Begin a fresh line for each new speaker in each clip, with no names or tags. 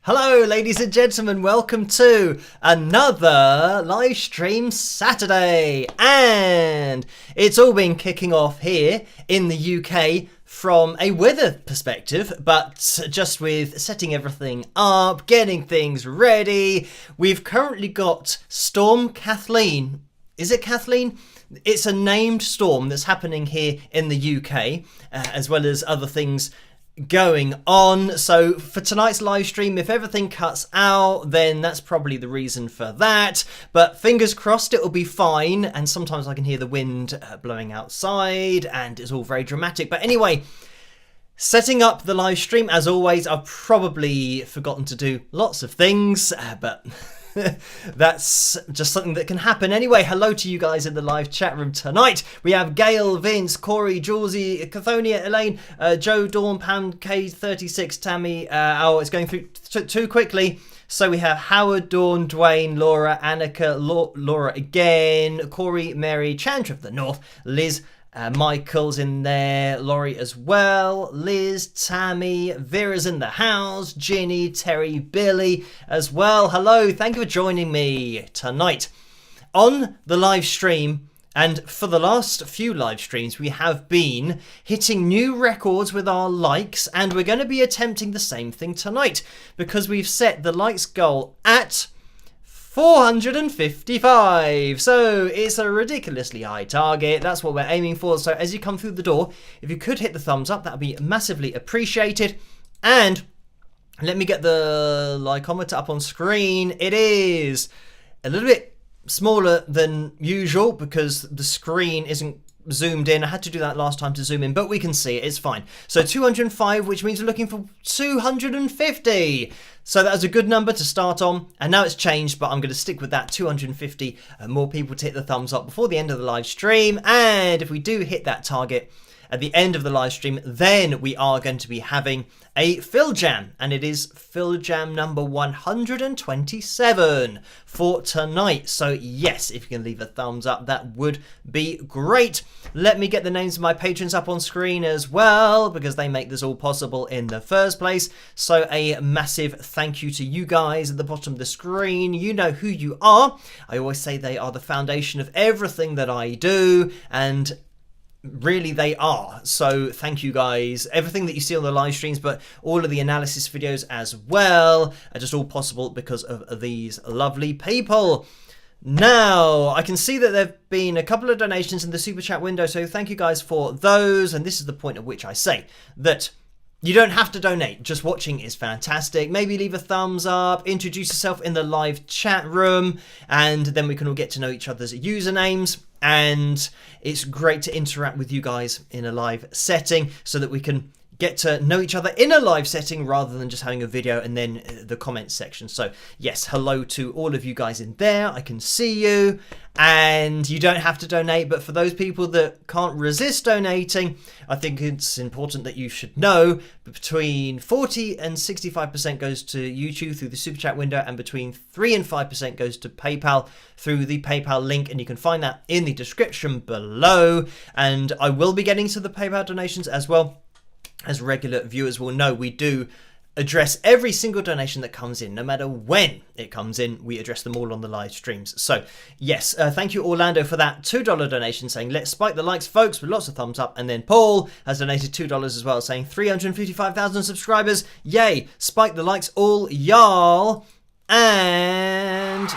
Hello ladies and gentlemen, welcome to another live stream Saturday, and it's all been kicking off here in the UK from a weather perspective, but just with setting everything up, getting things ready. We've currently got Storm Kathleen. Is it Kathleen? It's a named storm that's happening here in the UK, as well as other things going on. So for tonight's live stream, if everything cuts out, then that's probably the reason for that, but fingers crossed it'll be fine. And sometimes I can hear the wind blowing outside and it's all very dramatic. But anyway, setting up the live stream, as always, I've probably forgotten to do lots of things, but that's just something that can happen. Anyway, hello to you guys in the live chat room tonight. We have Gail, Vince, Corey, Julesy, Cathonia, Elaine, Joe, Dawn, Pam, K36, Tammy. Oh, it's going through too quickly. So we have Howard, Dawn, Dwayne, Laura, Annika, Laura again, Corey, Mary, Chandra of the North, Liz, Michael's in there, Laurie as well, Liz, Tammy, Vera's in the house, Ginny, Terry, Billy as well. Hello, thank you for joining me tonight on the live stream. And for the last few live streams, we have been hitting new records with our likes, and we're going to be attempting the same thing tonight because we've set the likes goal at 455. So it's a ridiculously high target. That's what we're aiming for. So as you come through the door, if you could hit the thumbs up, that would be massively appreciated. And let me get the likeometer up on screen. It is a little bit smaller than usual because the screen isn't zoomed in. I had to do that last time to zoom in, but we can see it. It's fine. So 205, which means we're looking for 250. So that was a good number to start on, and now it's changed, but I'm going to stick with that 250 more people to hit the thumbs up before the end of the live stream. And if we do hit that target at the end of the live stream, then we are going to be having a Fil Jam, and it is Fil Jam number 127 for tonight. So yes, if you can leave a thumbs up, that would be great. Let me get the names of my patrons up on screen as well, because they make this all possible in the first place. So a massive thank you to you guys at the bottom of the screen. You know who you are. I always say they are the foundation of everything that I do, and really they are. So thank you guys. Everything that you see on the live streams, but all of the analysis videos as well, are just all possible because of these lovely people. Now I can see that there have been a couple of donations in the super chat window, so thank you guys for those. And this is the point at which I say that you don't have to donate. Just watching is fantastic. Maybe leave a thumbs up, introduce yourself in the live chat room, and then we can all get to know each other's usernames. And it's great to interact with you guys in a live setting so that we can get to know each other in a live setting rather than just having a video and then the comments section. So yes, hello to all of you guys in there. I can see you, and you don't have to donate, but for those people that can't resist donating, I think it's important that you should know between 40 and 65% goes to YouTube through the super chat window, and between 3 and 5% goes to PayPal through the PayPal link, and you can find that in the description below. And I will be getting to the PayPal donations as well. As regular viewers will know, we do address every single donation that comes in, no matter when it comes in. We address them all on the live streams. So yes, thank you Orlando for that $2 donation saying let's spike the likes folks, with lots of thumbs up. And then Paul has donated $2 as well, saying 355,000 subscribers, yay, spike the likes all y'all. And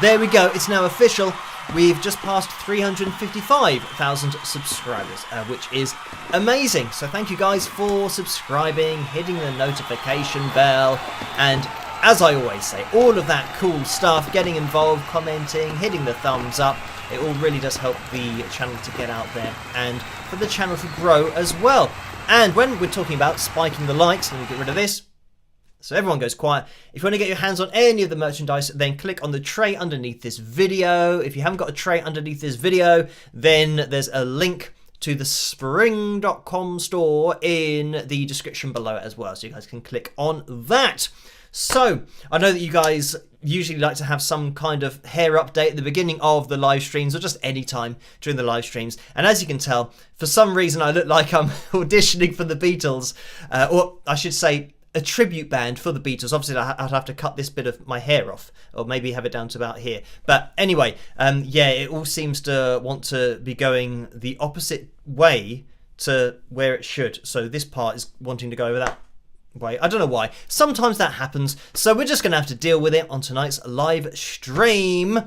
there we go, it's now official. We've just passed 355,000 subscribers, which is amazing. So thank you guys for subscribing, hitting the notification bell, and as I always say, all of that cool stuff, getting involved, commenting, hitting the thumbs up. It all really does help the channel to get out there and for the channel to grow as well. And when we're talking about spiking the likes, let me get rid of this, so everyone goes quiet. If you want to get your hands on any of the merchandise, then click on the tray underneath this video. If you haven't got a tray underneath this video, then there's a link to the spring.com store in the description below as well, so you guys can click on that. So I know that you guys usually like to have some kind of hair update at the beginning of the live streams, or just any time during the live streams. And as you can tell, for some reason I look like I'm auditioning for the Beatles, or I should say a tribute band for the Beatles. Obviously, I'd have to cut this bit of my hair off, or maybe have it down to about here. But anyway, yeah, it all seems to want to be going the opposite way to where it should. So this part is wanting to go over that way. I don't know why. Sometimes that happens. So we're just going to have to deal with it on tonight's live stream.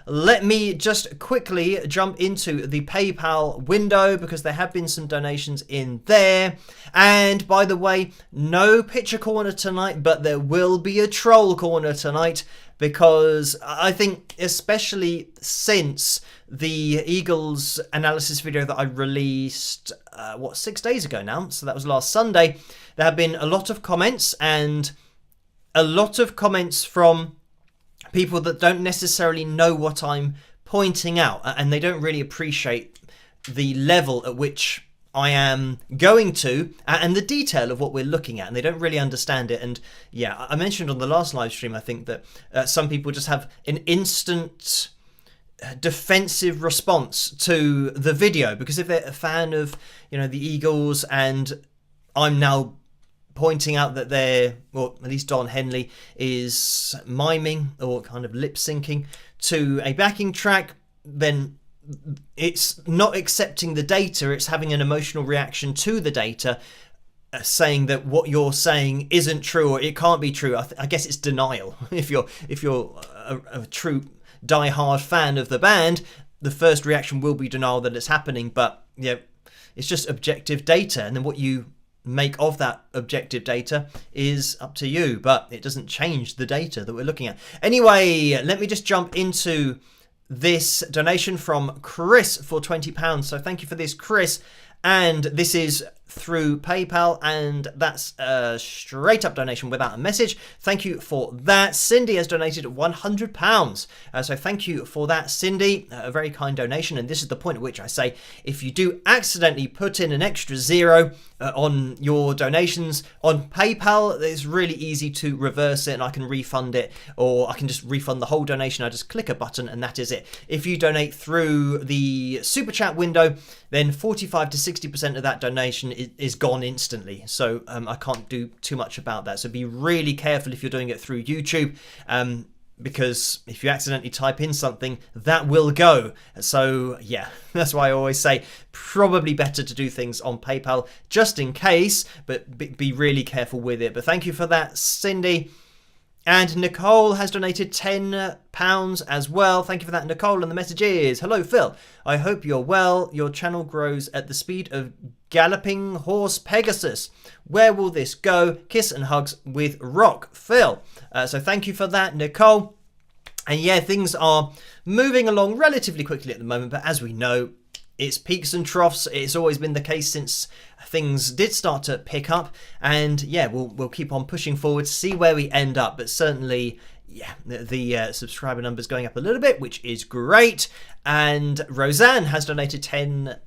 Let me just quickly jump into the PayPal window because there have been some donations in there. And by the way, no picture corner tonight, but there will be a troll corner tonight because I think especially since the Eagles analysis video that I released, 6 days ago now, so that was last Sunday, there have been a lot of comments and a lot of comments from people that don't necessarily know what I'm pointing out, and they don't really appreciate the level at which I am going to and the detail of what we're looking at, and they don't really understand it. And yeah, I mentioned on the last live stream, I think that some people just have an instant defensive response to the video because if they're a fan of, you know, the Eagles, and I'm now pointing out that they're, or at least Don Henley is miming or kind of lip syncing to a backing track, then it's not accepting the data, it's having an emotional reaction to the data, saying that what you're saying isn't true or it can't be true. I guess it's denial. If you're a true die-hard fan of the band, the first reaction will be denial that it's happening, but yeah, it's just objective data, and then what you make of that objective data is up to you, but it doesn't change the data that we're looking at. Anyway, let me just jump into this donation from Chris for £20. So thank you for this, Chris. And this is through PayPal, and that's a straight up donation without a message. Thank you for that. Cindy has donated £100. So thank you for that, Cindy. A very kind donation. And this is the point at which I say, if you do accidentally put in an extra zero on your donations on PayPal, it's really easy to reverse it and I can refund it, or I can just refund the whole donation. I just click a button and that is it. If you donate through the super chat window, then 45 to 60% of that donation is gone instantly. So I can't do too much about that. So be really careful if you're doing it through YouTube, because if you accidentally type in something, that will go. So yeah, that's why I always say probably better to do things on PayPal just in case, but be really careful with it. But thank you for that, Cindy. And Nicole has donated £10 as well. Thank you for that, Nicole. And the message is, hello, Phil. I hope you're well. Your channel grows at the speed of galloping horse Pegasus. Where will this go? Kiss and hugs with Rock, Phil. So thank you for that, Nicole. And yeah, things are moving along relatively quickly at the moment. But as we know, it's peaks and troughs. It's always been the case since things did start to pick up, and yeah, we'll keep on pushing forward to see where we end up. But certainly, yeah, the subscriber numbers going up a little bit, which is great. And Roseanne has donated £10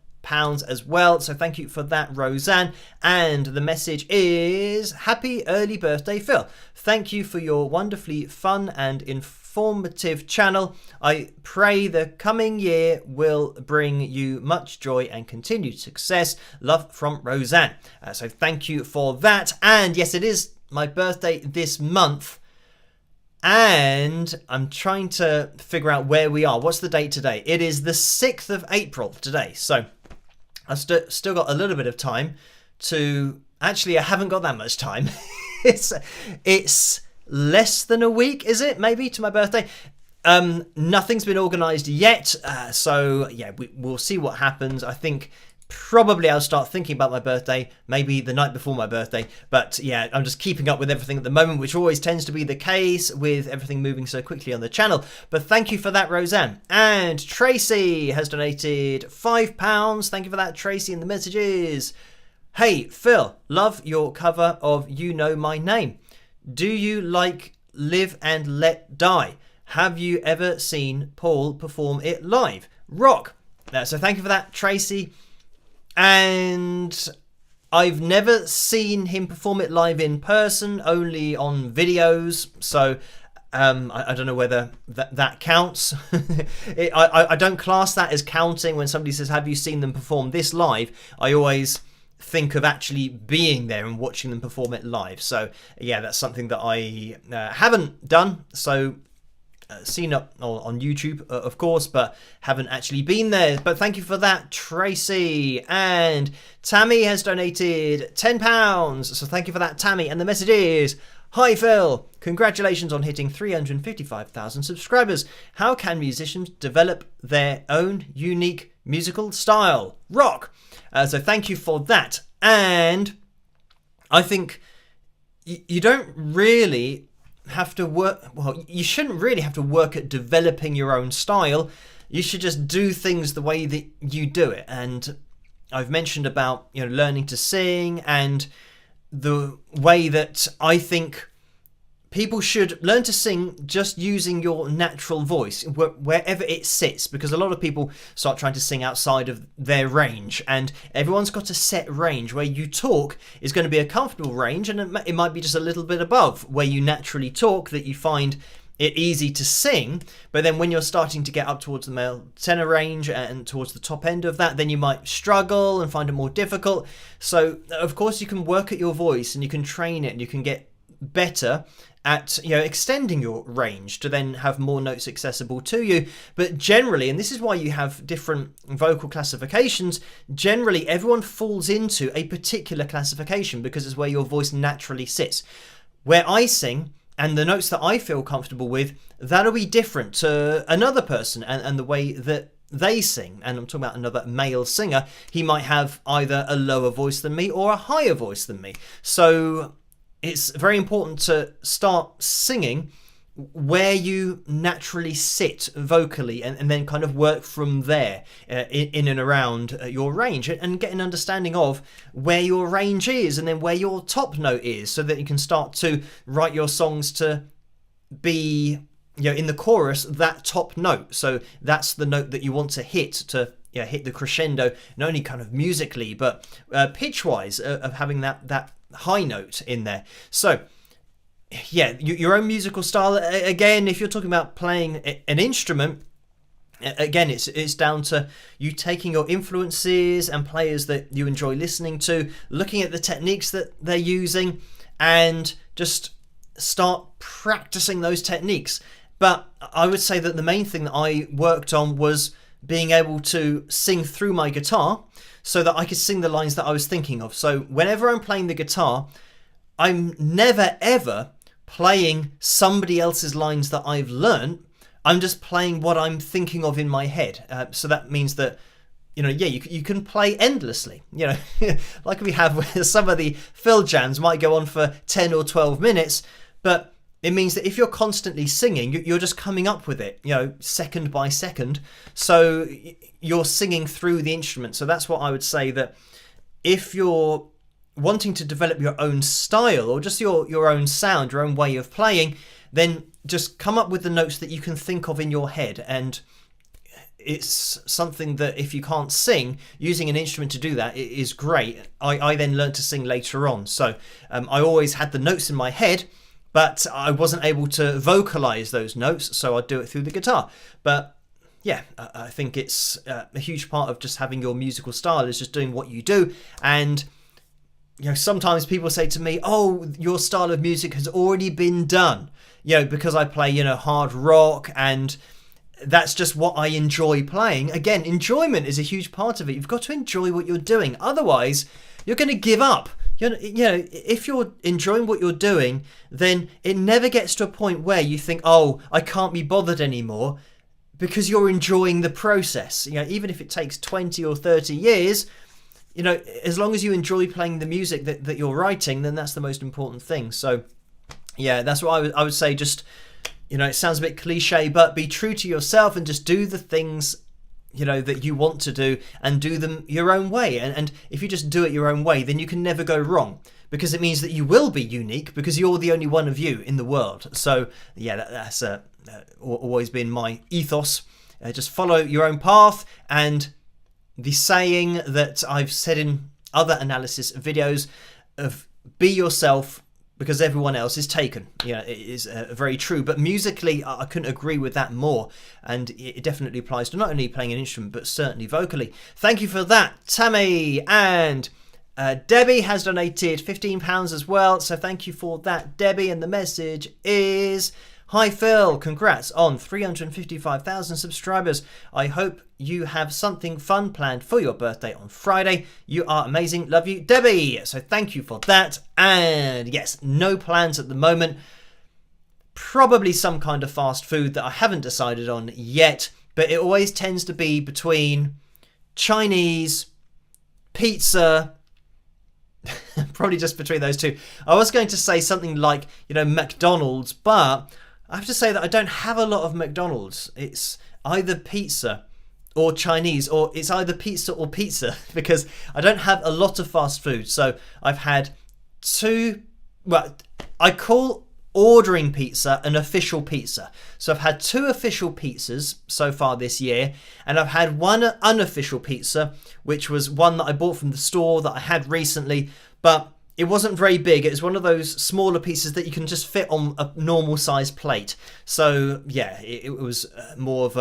as well, so thank you for that, Roseanne. And the message is, happy early birthday, Phil. Thank you for your wonderfully fun and informative channel. I pray the coming year will bring you much joy and continued success. Love from Roseanne. So thank you for that. And yes, it is my birthday this month, and I'm trying to figure out where we are. What's the date today? It is the 6th of April today, so I've still got a little bit of time to... Actually, I haven't got that much time. It's less than a week, is it? Maybe, to my birthday. Nothing's been organised yet. So, yeah, we'll see what happens. I think probably I'll start thinking about my birthday maybe the night before my birthday. But, yeah, I'm just keeping up with everything at the moment, which always tends to be the case with everything moving so quickly on the channel. But thank you for that, Roseanne. And Tracy has donated £5. Thank you for that, Tracy. And the message is, hey, Phil, love your cover of You Know My Name. Do you like Live and Let Die? Have you ever seen Paul perform it live? Rock. So thank you for that, Tracy. And I've never seen him perform it live in person, only on videos. So I don't know whether that counts. I don't class that as counting when somebody says, have you seen them perform this live? I always think of actually being there and watching them perform it live. So yeah, that's something that I haven't done. So seen it on YouTube, of course, but haven't actually been there. But thank you for that, Tracy. And Tammy has donated £10. So thank you for that, Tammy. And the message is, hi Phil, congratulations on hitting 355,000 subscribers. How can musicians develop their own unique musical style? Rock! So thank you for that. And I think you don't really have to work, well, you shouldn't really have to work at developing your own style. You should just do things the way that you do it. And I've mentioned about, learning to sing, and the way that I think people should learn to sing just using your natural voice wherever it sits, because a lot of people start trying to sing outside of their range, and everyone's got a set range. Where you talk is going to be a comfortable range, and it might be just a little bit above where you naturally talk that you find it easy to sing. But then when you're starting to get up towards the male tenor range and towards the top end of that, then you might struggle and find it more difficult. So of course you can work at your voice and you can train it and you can get better at extending your range to then have more notes accessible to you. But generally, and this is why you have different vocal classifications, generally everyone falls into a particular classification because it's where your voice naturally sits. Where I sing and the notes that I feel comfortable with, that'll be different to another person and the way that they sing. And I'm talking about another male singer. He might have either a lower voice than me or a higher voice than me. So it's very important to start singing where you naturally sit vocally, and then kind of work from there in and around your range, and get an understanding of where your range is and then where your top note is, so that you can start to write your songs to be, in the chorus, that top note. So that's the note that you want to hit hit the crescendo, not only kind of musically but pitch-wise, of having that high note in there. So yeah, your own musical style. Again, if you're talking about playing an instrument, again, it's down to you taking your influences and players that you enjoy listening to, looking at the techniques that they're using, and just start practicing those techniques. But I would say that the main thing that I worked on was being able to sing through my guitar, so that I could sing the lines that I was thinking of. So whenever I'm playing the guitar, I'm never ever playing somebody else's lines that I've learned. I'm just playing what I'm thinking of in my head. So that means that, you can play endlessly. Like we have with some of the Fil Jams might go on for 10 or 12 minutes, but it means that if you're constantly singing, you're just coming up with it, second by second. So you're singing through the instrument. So that's what I would say, that if you're wanting to develop your own style, or just your own sound, your own way of playing, then just come up with the notes that you can think of in your head. And it's something that if you can't sing, using an instrument to do that is great. I then learned to sing later on. So I always had the notes in my head, but I wasn't able to vocalize those notes, so I'd do it through the guitar. But yeah, I think it's a huge part of just having your musical style is just doing what you do. And sometimes people say to me, oh, your style of music has already been done, because I play hard rock, and that's just what I enjoy playing. Again, enjoyment is a huge part of it. You've got to enjoy what you're doing, otherwise you're going to give up. If you're enjoying what you're doing, then it never gets to a point where you think, oh, I can't be bothered anymore, because you're enjoying the process. Even if it takes 20 or 30 years, as long as you enjoy playing the music that you're writing, then that's the most important thing. So yeah, that's what I would say. Just, it sounds a bit cliche, but be true to yourself and just do the things that you want to do, and do them your own way. And if you just do it your own way, then you can never go wrong, because it means that you will be unique, because you're the only one of you in the world. So yeah, that's always been my ethos. Just follow your own path. And the saying that I've said in other analysis videos of be yourself because everyone else is taken, it is very true. But musically, I couldn't agree with that more, and it definitely applies to not only playing an instrument but certainly vocally. Thank you for that, Tammy. And Debbie has donated £15 as well, so thank you for that, Debbie. And the message is, hi Phil, congrats on 355,000 subscribers. I hope you have something fun planned for your birthday on Friday. You are amazing. Love you, Debbie. So thank you for that. And yes, no plans at the moment. Probably some kind of fast food that I haven't decided on yet, but it always tends to be between Chinese, pizza, probably just between those two. I was going to say something like, McDonald's, but I have to say that I don't have a lot of McDonald's. It's either pizza or Chinese, or it's either pizza or pizza, because I don't have a lot of fast food. So I've had I call ordering pizza an official pizza. So I've had 2 official pizzas so far this year, and I've had 1 unofficial pizza, which was one that I bought from the store that I had recently, but it wasn't very big. It was one of those smaller pieces that you can just fit on a normal sized plate. So yeah, it was more of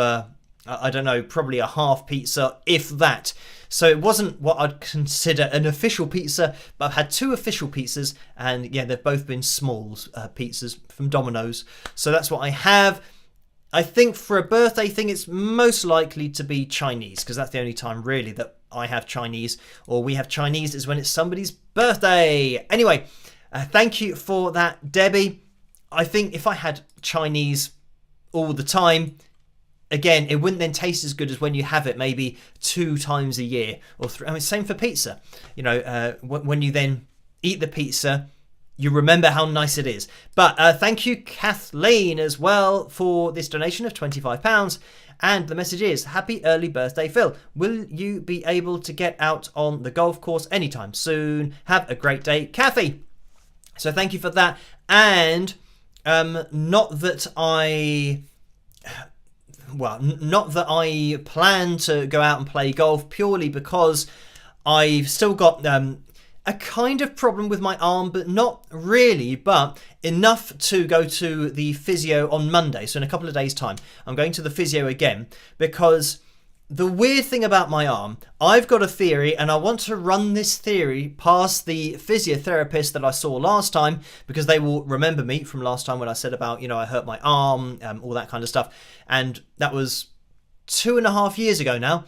I don't know, probably a half pizza, if that. So it wasn't what I'd consider an official pizza, but I've had 2 official pizzas, and yeah, they've both been small pizzas from Domino's. So that's what I have. I think for a birthday thing, it's most likely to be Chinese, because that's the only time really that I have Chinese, or we have Chinese, is when it's somebody's birthday. Anyway, thank you for that, Debbie. I think if I had Chinese all the time, again, it wouldn't then taste as good as when you have it maybe 2 times a year or 3. I mean, same for pizza. When you then eat the pizza, you remember how nice it is. But thank you, Kathleen, as well, for this donation of £25. And the message is, happy early birthday, Phil. Will you be able to get out on the golf course anytime soon? Have a great day, Kathy. So thank you for that. And not that I plan to go out and play golf, purely because I've still got a kind of problem with my arm, but not really, but enough to go to the physio on Monday. So in a couple of days' time, I'm going to the physio again, because the weird thing about my arm, I've got a theory, and I want to run this theory past the physiotherapist that I saw last time, because they will remember me from last time when I said about, I hurt my arm, all that kind of stuff. And that was 2.5 years ago now.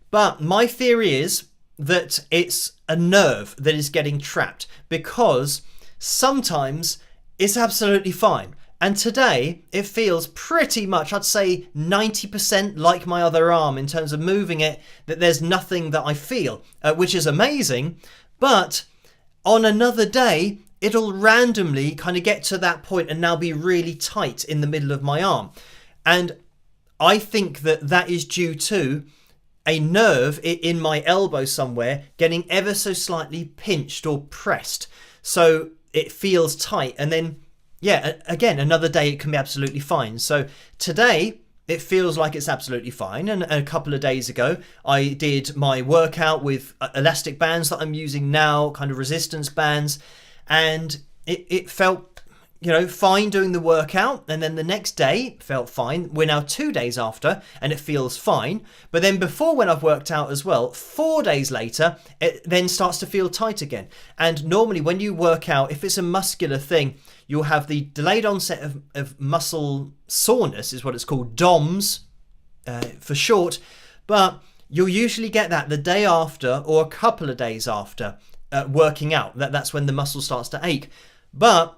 But my theory is that it's a nerve that is getting trapped, because sometimes it's absolutely fine. And today it feels pretty much, I'd say 90% like my other arm in terms of moving it, that there's nothing that I feel, which is amazing. But on another day, it'll randomly kind of get to that point and now be really tight in the middle of my arm. And I think that is due to a nerve in my elbow somewhere getting ever so slightly pinched or pressed. So it feels tight. And then, yeah, again, another day it can be absolutely fine. So today it feels like it's absolutely fine. And a couple of days ago, I did my workout with elastic bands that I'm using now, kind of resistance bands. And it felt, fine doing the workout. And then the next day felt fine. We're now 2 days after and it feels fine. But then before, when I've worked out as well, 4 days later, it then starts to feel tight again. And normally when you work out, if it's a muscular thing, you'll have the delayed onset of muscle soreness, is what it's called, DOMS for short. But you'll usually get that the day after or a couple of days after working out. That's when the muscle starts to ache. But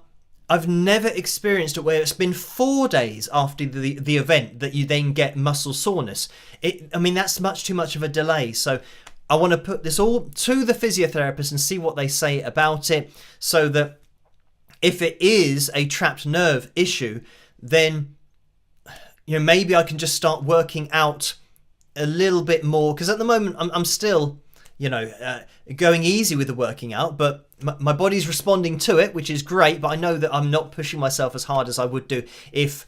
I've never experienced it where it's been 4 days after the event that you then get muscle soreness. That's much too much of a delay. So I want to put this all to the physiotherapist and see what they say about it, so that if it is a trapped nerve issue, then maybe I can just start working out a little bit more. Because at the moment I'm still going easy with the working out, but my body's responding to it, which is great. But I know that I'm not pushing myself as hard as I would do if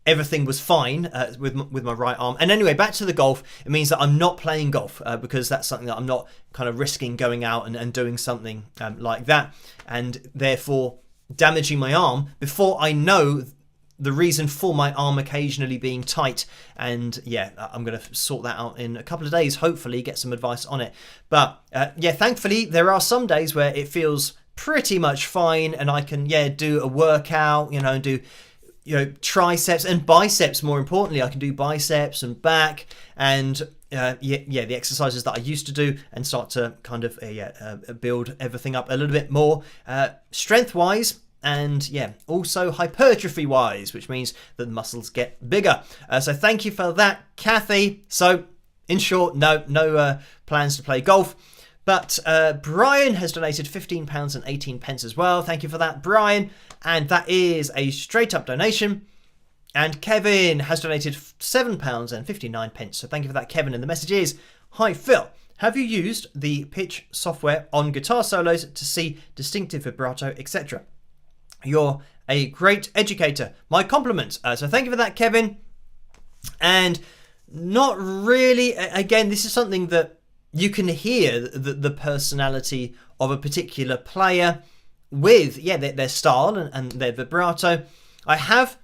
everything was fine with my right arm. And anyway, back to the golf. It means that I'm not playing golf because that's something that I'm not kind of risking going out and doing something like that, and therefore damaging my arm before I know the reason for my arm occasionally being tight. And yeah, I'm going to sort that out in a couple of days, hopefully get some advice on it. But yeah, thankfully there are some days where it feels pretty much fine, and I can do a workout, and do triceps and biceps. More importantly, I can do biceps and back, and the exercises that I used to do, and start to kind of build everything up a little bit more strength wise, and also hypertrophy wise, which means that the muscles get bigger. So thank you for that, Kathy. So in short, no plans to play golf. But Brian has donated £15 and 18 pence as well. Thank you for that, Brian. And that is a straight up donation. And Kevin has donated £7 and 59 pence. So thank you for that, Kevin. And the message is, hi Phil, have you used the pitch software on guitar solos to see distinctive vibrato, etc.? You're a great educator. My compliments. So thank you for that, Kevin. And not really, again, this is something that you can hear the personality of a particular player with, their style and their vibrato. I have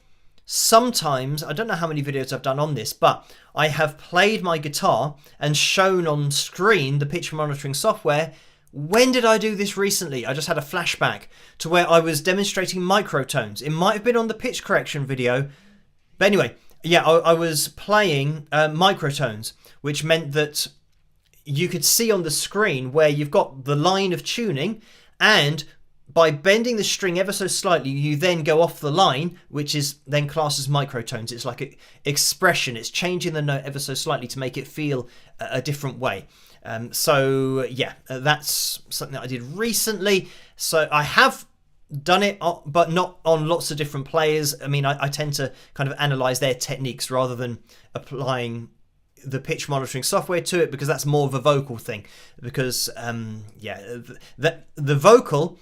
sometimes, I don't know how many videos I've done on this, but I have played my guitar and shown on screen the pitch monitoring software. When did I do this recently? I just had a flashback to where I was demonstrating microtones. It might have been on the pitch correction video. But anyway, I was playing microtones, which meant that you could see on the screen where you've got the line of tuning, and by bending the string ever so slightly, you then go off the line, which is then classed as microtones. It's like expression. It's changing the note ever so slightly to make it feel a different way. So that's something that I did recently. So I have done it, but not on lots of different players. I mean, I tend to kind of analyze their techniques rather than applying the pitch monitoring software to it, because that's more of a vocal thing. Because the vocal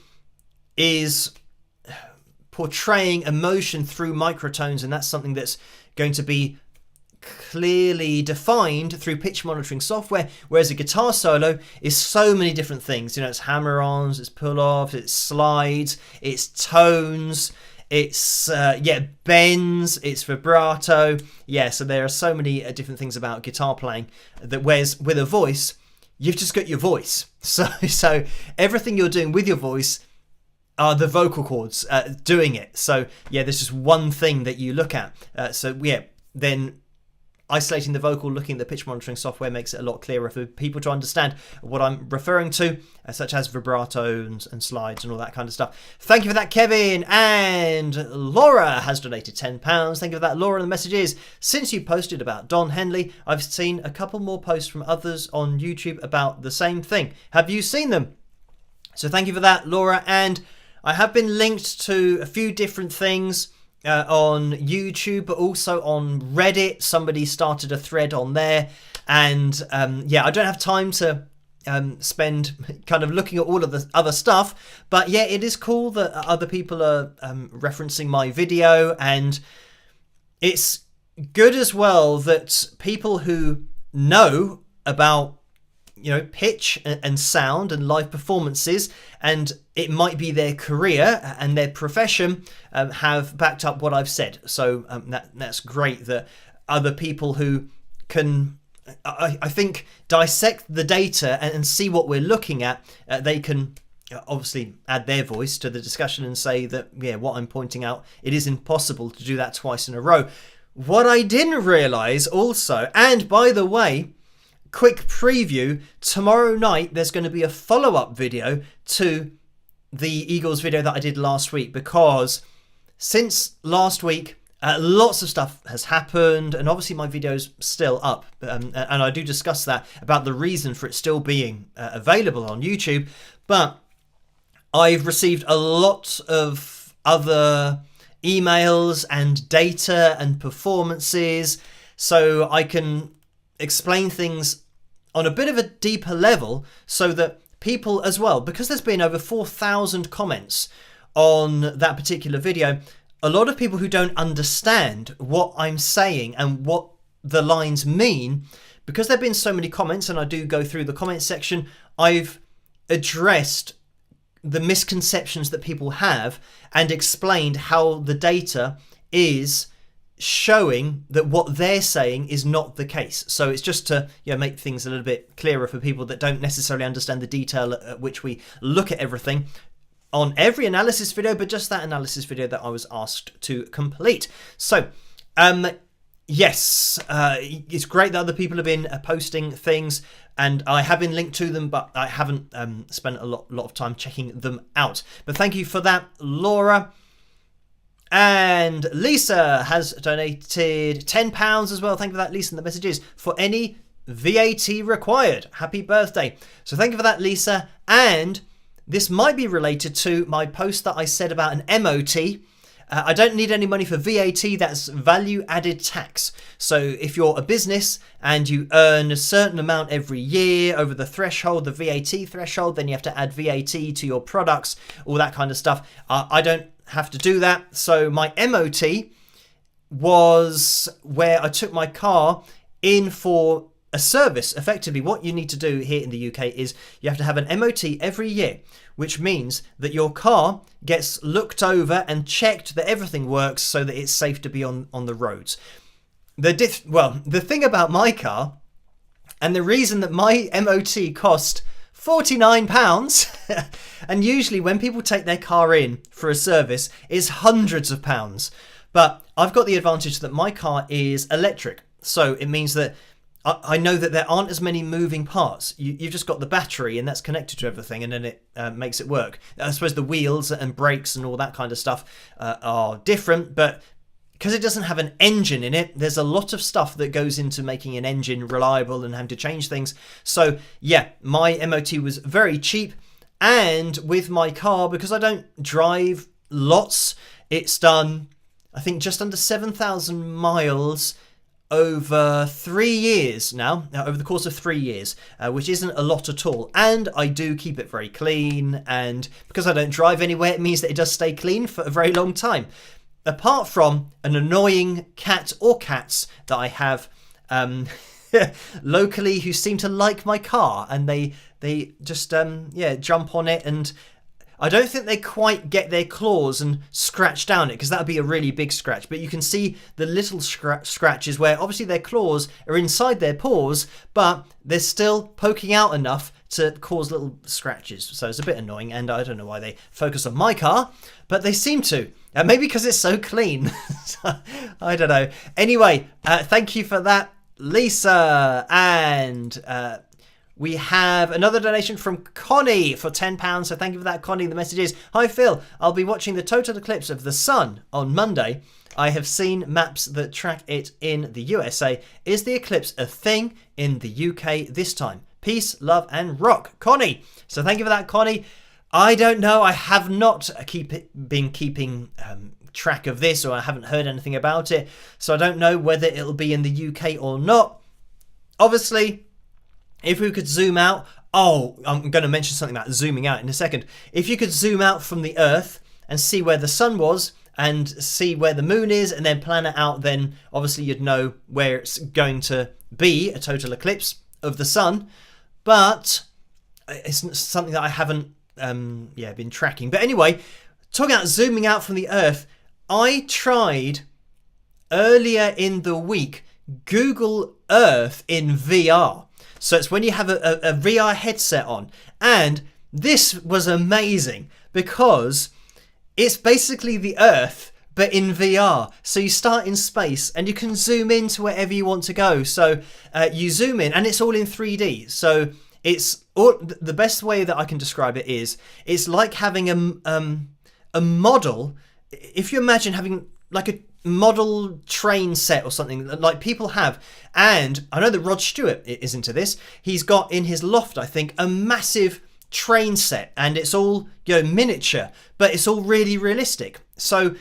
is portraying emotion through microtones, and that's something that's going to be clearly defined through pitch monitoring software, whereas a guitar solo is so many different things. It's hammer-ons, it's pull-offs, it's slides, it's tones, it's bends, it's vibrato. So there are so many different things about guitar playing that, whereas with a voice, you've just got your voice. So everything you're doing with your voice are the vocal cords doing it. So there's just one thing that you look at. Then isolating the vocal, looking at the pitch monitoring software makes it a lot clearer for people to understand what I'm referring to, such as vibrato and slides and all that kind of stuff. Thank you for that, Kevin. And Laura has donated £10. Thank you for that, Laura. And the message is, since you posted about Don Henley, I've seen a couple more posts from others on YouTube about the same thing. Have you seen them? So thank you for that, Laura. And I have been linked to a few different things on YouTube, but also on Reddit. Somebody started a thread on there, and I don't have time to spend kind of looking at all of the other stuff, but it is cool that other people are referencing my video, and it's good as well that people who know about pitch and sound and live performances, and it might be their career and their profession, have backed up what I've said. So that's great that other people who can, I think, dissect the data and see what we're looking at, they can obviously add their voice to the discussion and say that, what I'm pointing out, it is impossible to do that twice in a row. What I didn't realise also, and by the way, quick preview, tomorrow night there's going to be a follow-up video to the Eagles video that I did last week, because since last week lots of stuff has happened, and obviously my video's still up, and I do discuss that about the reason for it still being available on YouTube, but I've received a lot of other emails and data and performances, so I can explain things on a bit of a deeper level, so that people as well, because there's been over 4,000 comments on that particular video, a lot of people who don't understand what I'm saying and what the lines mean, because there have been so many comments, and I do go through the comment section, I've addressed the misconceptions that people have and explained how the data is showing that what they're saying is not the case. So it's just to make things a little bit clearer for people that don't necessarily understand the detail at which we look at everything on every analysis video, but just that analysis video that I was asked to complete. So yes, it's great that other people have been posting things, and I have been linked to them, but I haven't spent a lot of time checking them out. But thank you for that, Laura. And Lisa has donated £10 as well. Thank you for that, Lisa. And the message is, for any VAT required. Happy birthday. So thank you for that, Lisa. And this might be related to my post that I said about an MOT. I don't need any money for VAT, that's value added tax. So if you're a business and you earn a certain amount every year over the threshold, the VAT threshold, then you have to add VAT to your products, all that kind of stuff. I don't have to do that. So my MOT was where I took my car in for a service. Effectively, what you need to do here in the UK is you have to have an MOT every year, which means that your car gets looked over and checked that everything works so that it's safe to be on the roads. The thing about my car, and the reason that my MOT cost £49, and usually when people take their car in for a service, it's hundreds of pounds. But I've got the advantage that my car is electric. So it means that I know that there aren't as many moving parts. You've just got the battery and that's connected to everything, and then it makes it work. I suppose the wheels and brakes and all that kind of stuff are different, but because it doesn't have an engine in it, there's a lot of stuff that goes into making an engine reliable and having to change things. So yeah, my MOT was very cheap. And with my car, because I don't drive lots, it's done, I think, just under 7,000 miles over 3 years now, over the course of 3 years, which isn't a lot at all. And I do keep it very clean. And because I don't drive anywhere, it means that it does stay clean for a very long time. Apart from an annoying cat or cats that I have locally who seem to like my car, and they just jump on it, and I don't think they quite get their claws and scratch down it, because that would be a really big scratch. But you can see the little scratches where obviously their claws are inside their paws, but they're still poking out enough to cause little scratches. So it's a bit annoying, and I don't know why they focus on my car, but they seem to. Maybe because it's so clean. I don't know. Anyway, thank you for that, Lisa. And we have another donation from Connie for £10. So thank you for that, Connie. The message is, hi Phil, I'll be watching the total eclipse of the sun on Monday. I have seen maps that track it in the USA. Is the eclipse a thing in the UK this time? Peace, love and rock. Connie. So thank you for that, Connie. I don't know. I have not been keeping track of this, or I haven't heard anything about it. So I don't know whether it'll be in the UK or not. Obviously, if we could zoom out. Oh, I'm going to mention something about zooming out in a second. If you could zoom out from the Earth and see where the sun was and see where the moon is and then plan it out, then obviously you'd know where it's going to be, a total eclipse of the sun. But it's something that I haven't been tracking. But anyway, talking about zooming out from the Earth, I tried earlier in the week Google Earth in VR. So it's when you have a VR headset on, and this was amazing because it's basically the Earth but in VR. So you start in space and you can zoom in to wherever you want to go. So you zoom in and it's all in 3D. So it's all, the best way that I can describe it is it's like having a model. If you imagine having like a model train set or something like people have, and I know that Rod Stewart is into this. He's got in his loft, I think, a massive train set, and it's all, miniature, but it's all really realistic. So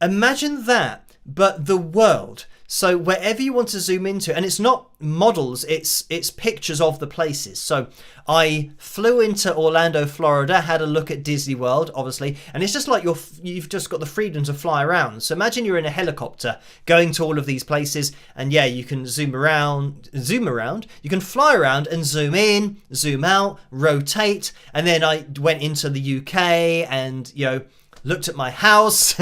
imagine that, but the world. So wherever you want to zoom into, and it's not models, it's pictures of the places. So I flew into Orlando, Florida, had a look at Disney World, obviously, and it's just like you've just got the freedom to fly around. So imagine you're in a helicopter going to all of these places, and yeah, you can zoom around, you can fly around and zoom in, zoom out, rotate, and then I went into the UK and, looked at my house,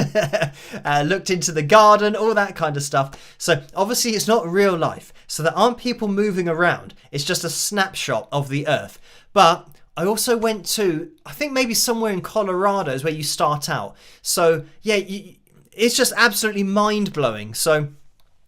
looked into the garden, all that kind of stuff. So obviously it's not real life. So there aren't people moving around. It's just a snapshot of the Earth. But I also went to, I think maybe somewhere in Colorado is where you start out. So yeah, it's just absolutely mind-blowing. So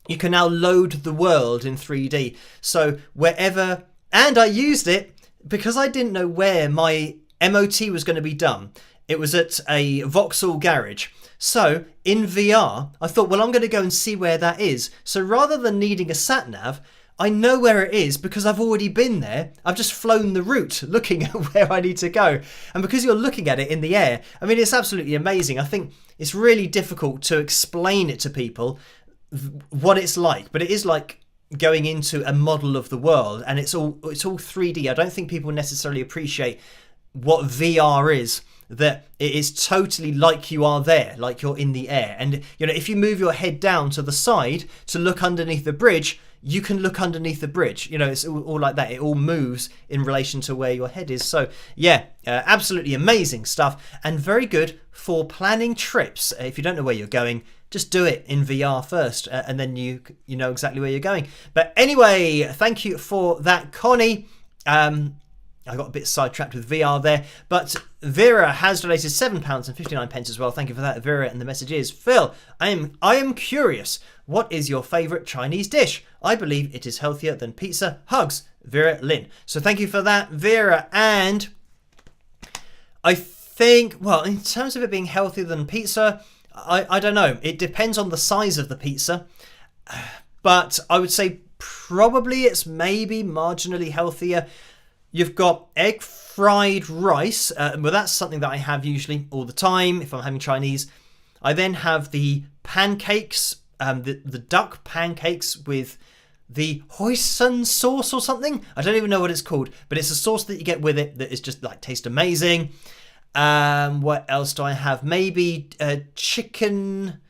you can now load the world in 3D. So wherever, and I used it because I didn't know where my MOT was going to be done. It was at a Vauxhall garage. So in VR, I thought, well, I'm going to go and see where that is. So rather than needing a sat nav, I know where it is because I've already been there. I've just flown the route looking at where I need to go. And because you're looking at it in the air, I mean, it's absolutely amazing. I think it's really difficult to explain it to people what it's like, but it is like going into a model of the world, and it's all 3D. I don't think people necessarily appreciate what VR is, that it is totally like you are there, like you're in the air. And if you move your head down to the side to look underneath the bridge, you can look underneath the bridge. It's all like that. It all moves in relation to where your head is. So yeah, absolutely amazing stuff, and very good for planning trips. If you don't know where you're going, just do it in VR first, and then you know exactly where you're going. But anyway, thank you for that, Connie. I got a bit sidetracked with VR there, but Vera has donated £7.59 as well. Thank you for that, Vera. And the message is, Phil, I am curious. What is your favourite Chinese dish? I believe it is healthier than pizza. Hugs, Vera Lynn. So thank you for that, Vera. And I think, well, in terms of it being healthier than pizza, I don't know. It depends on the size of the pizza. But I would say probably it's maybe marginally healthier. You've got egg fried rice. Well, that's something that I have usually all the time if I'm having Chinese. I then have the pancakes, the duck pancakes with the hoisin sauce or something. I don't even know what it's called, but it's a sauce that you get with it that is just like tastes amazing. What else do I have? Maybe chicken.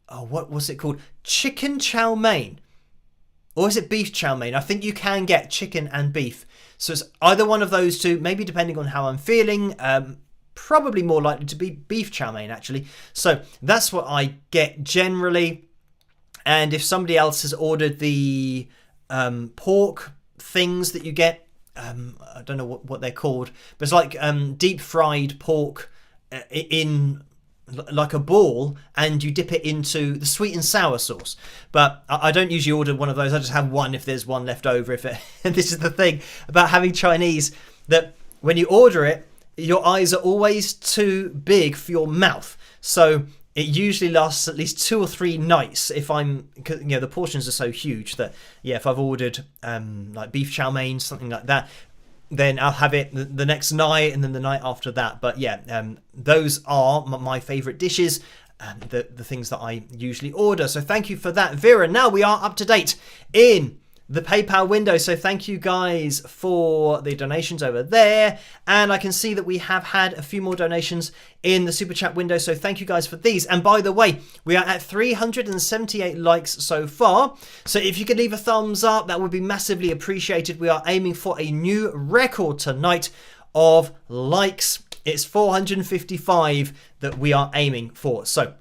Oh, what was it called? Chicken chow mein. Or is it beef chow mein? I think you can get chicken and beef. So it's either one of those two, maybe depending on how I'm feeling. Probably more likely to be beef chow mein, actually. So that's what I get generally. And if somebody else has ordered the pork things that you get, I don't know what they're called, but it's like deep fried pork in like a ball, and you dip it into the sweet and sour sauce. But I don't usually order one of those. I just have one if there's one left over. And this is the thing about having Chinese, that when you order it, your eyes are always too big for your mouth. So it usually lasts at least 2 or 3 nights if the portions are so huge that, yeah, if I've ordered like beef chow mein, something like that, then I'll have it the next night and then the night after that. But yeah, those are my favourite dishes, the things that I usually order. So thank you for that, Vera. Now we are up to date in the PayPal window. So thank you guys for the donations over there. And I can see that we have had a few more donations in the Super Chat window. So thank you guys for these. And by the way, we are at 378 likes so far. So if you could leave a thumbs up, that would be massively appreciated. We are aiming for a new record tonight of likes. It's 455 that we are aiming for. So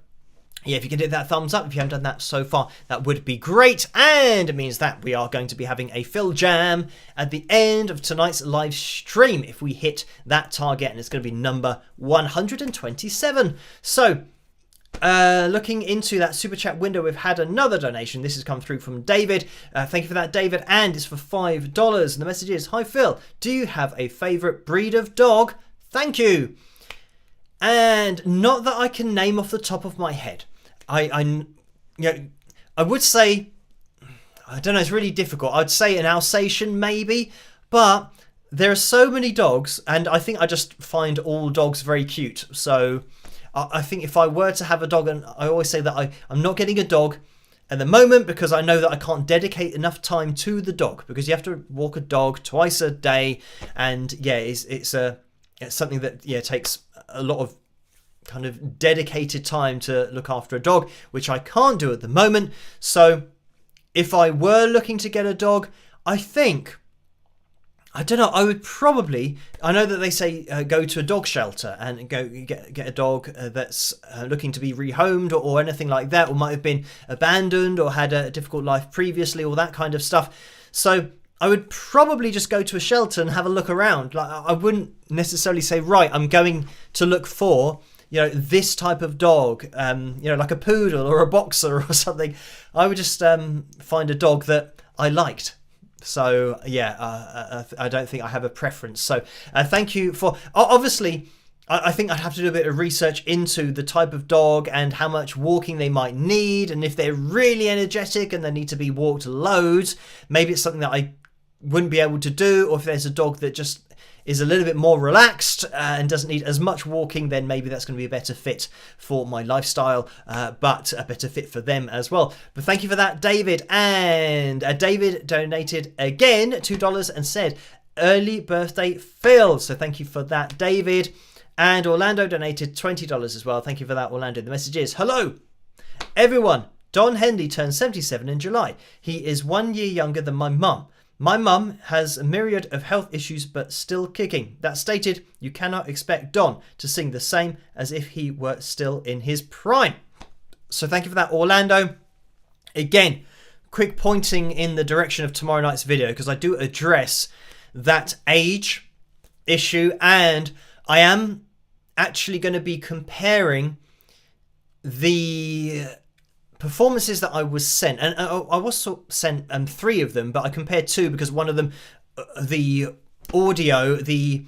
yeah, if you can hit that thumbs up, if you haven't done that so far, that would be great. And it means that we are going to be having a Fil Jam at the end of tonight's live stream if we hit that target, and it's going to be number 127. So, looking into that Super Chat window, we've had another donation. This has come through from David. Thank you for that, David. And it's for $5. And the message is, hi, Phil. Do you have a favourite breed of dog? Thank you. And not that I can name off the top of my head. I would say, I don't know, it's really difficult. I'd say an Alsatian maybe, but there are so many dogs, and I think I just find all dogs very cute. So I think if I were to have a dog, and I always say that I'm not getting a dog at the moment because I know that I can't dedicate enough time to the dog, because you have to walk a dog twice a day, and yeah, it's something that takes a lot of kind of dedicated time to look after a dog, which I can't do at the moment. So if I were looking to get a dog, I think I don't know. I would probably. I know that they say go to a dog shelter and go get a dog that's looking to be rehomed or anything like that, or might have been abandoned or had a difficult life previously, all that kind of stuff. So I would probably just go to a shelter and have a look around. Like, I wouldn't necessarily say, right, I'm going to look for, you know, this type of dog, you know, like a poodle or a boxer or something. I would just find a dog that I liked. So, yeah, I don't think I have a preference. So, thank you for... Obviously, I think I'd have to do a bit of research into the type of dog and how much walking they might need. And if they're really energetic and they need to be walked loads, maybe it's something that I wouldn't be able to do. Or if there's a dog that just is a little bit more relaxed and doesn't need as much walking, then maybe that's going to be a better fit for my lifestyle, but a better fit for them as well. But thank you for that, David. And David donated again $2 and said, early birthday, Phil. So thank you for that, David. And Orlando donated $20 as well. Thank you for that, Orlando. The message is, hello, everyone. Don Henley turned 77 in July. He is 1 year younger than my mum. My mum has a myriad of health issues but still kicking. That stated, you cannot expect Don to sing the same as if he were still in his prime. So thank you for that, Orlando. Again, quick pointing in the direction of tomorrow night's video, because I do address that age issue, and I am actually going to be comparing the performances that I was sent, and I was sent 3 of them, but I compared 2 because one of them, the audio, the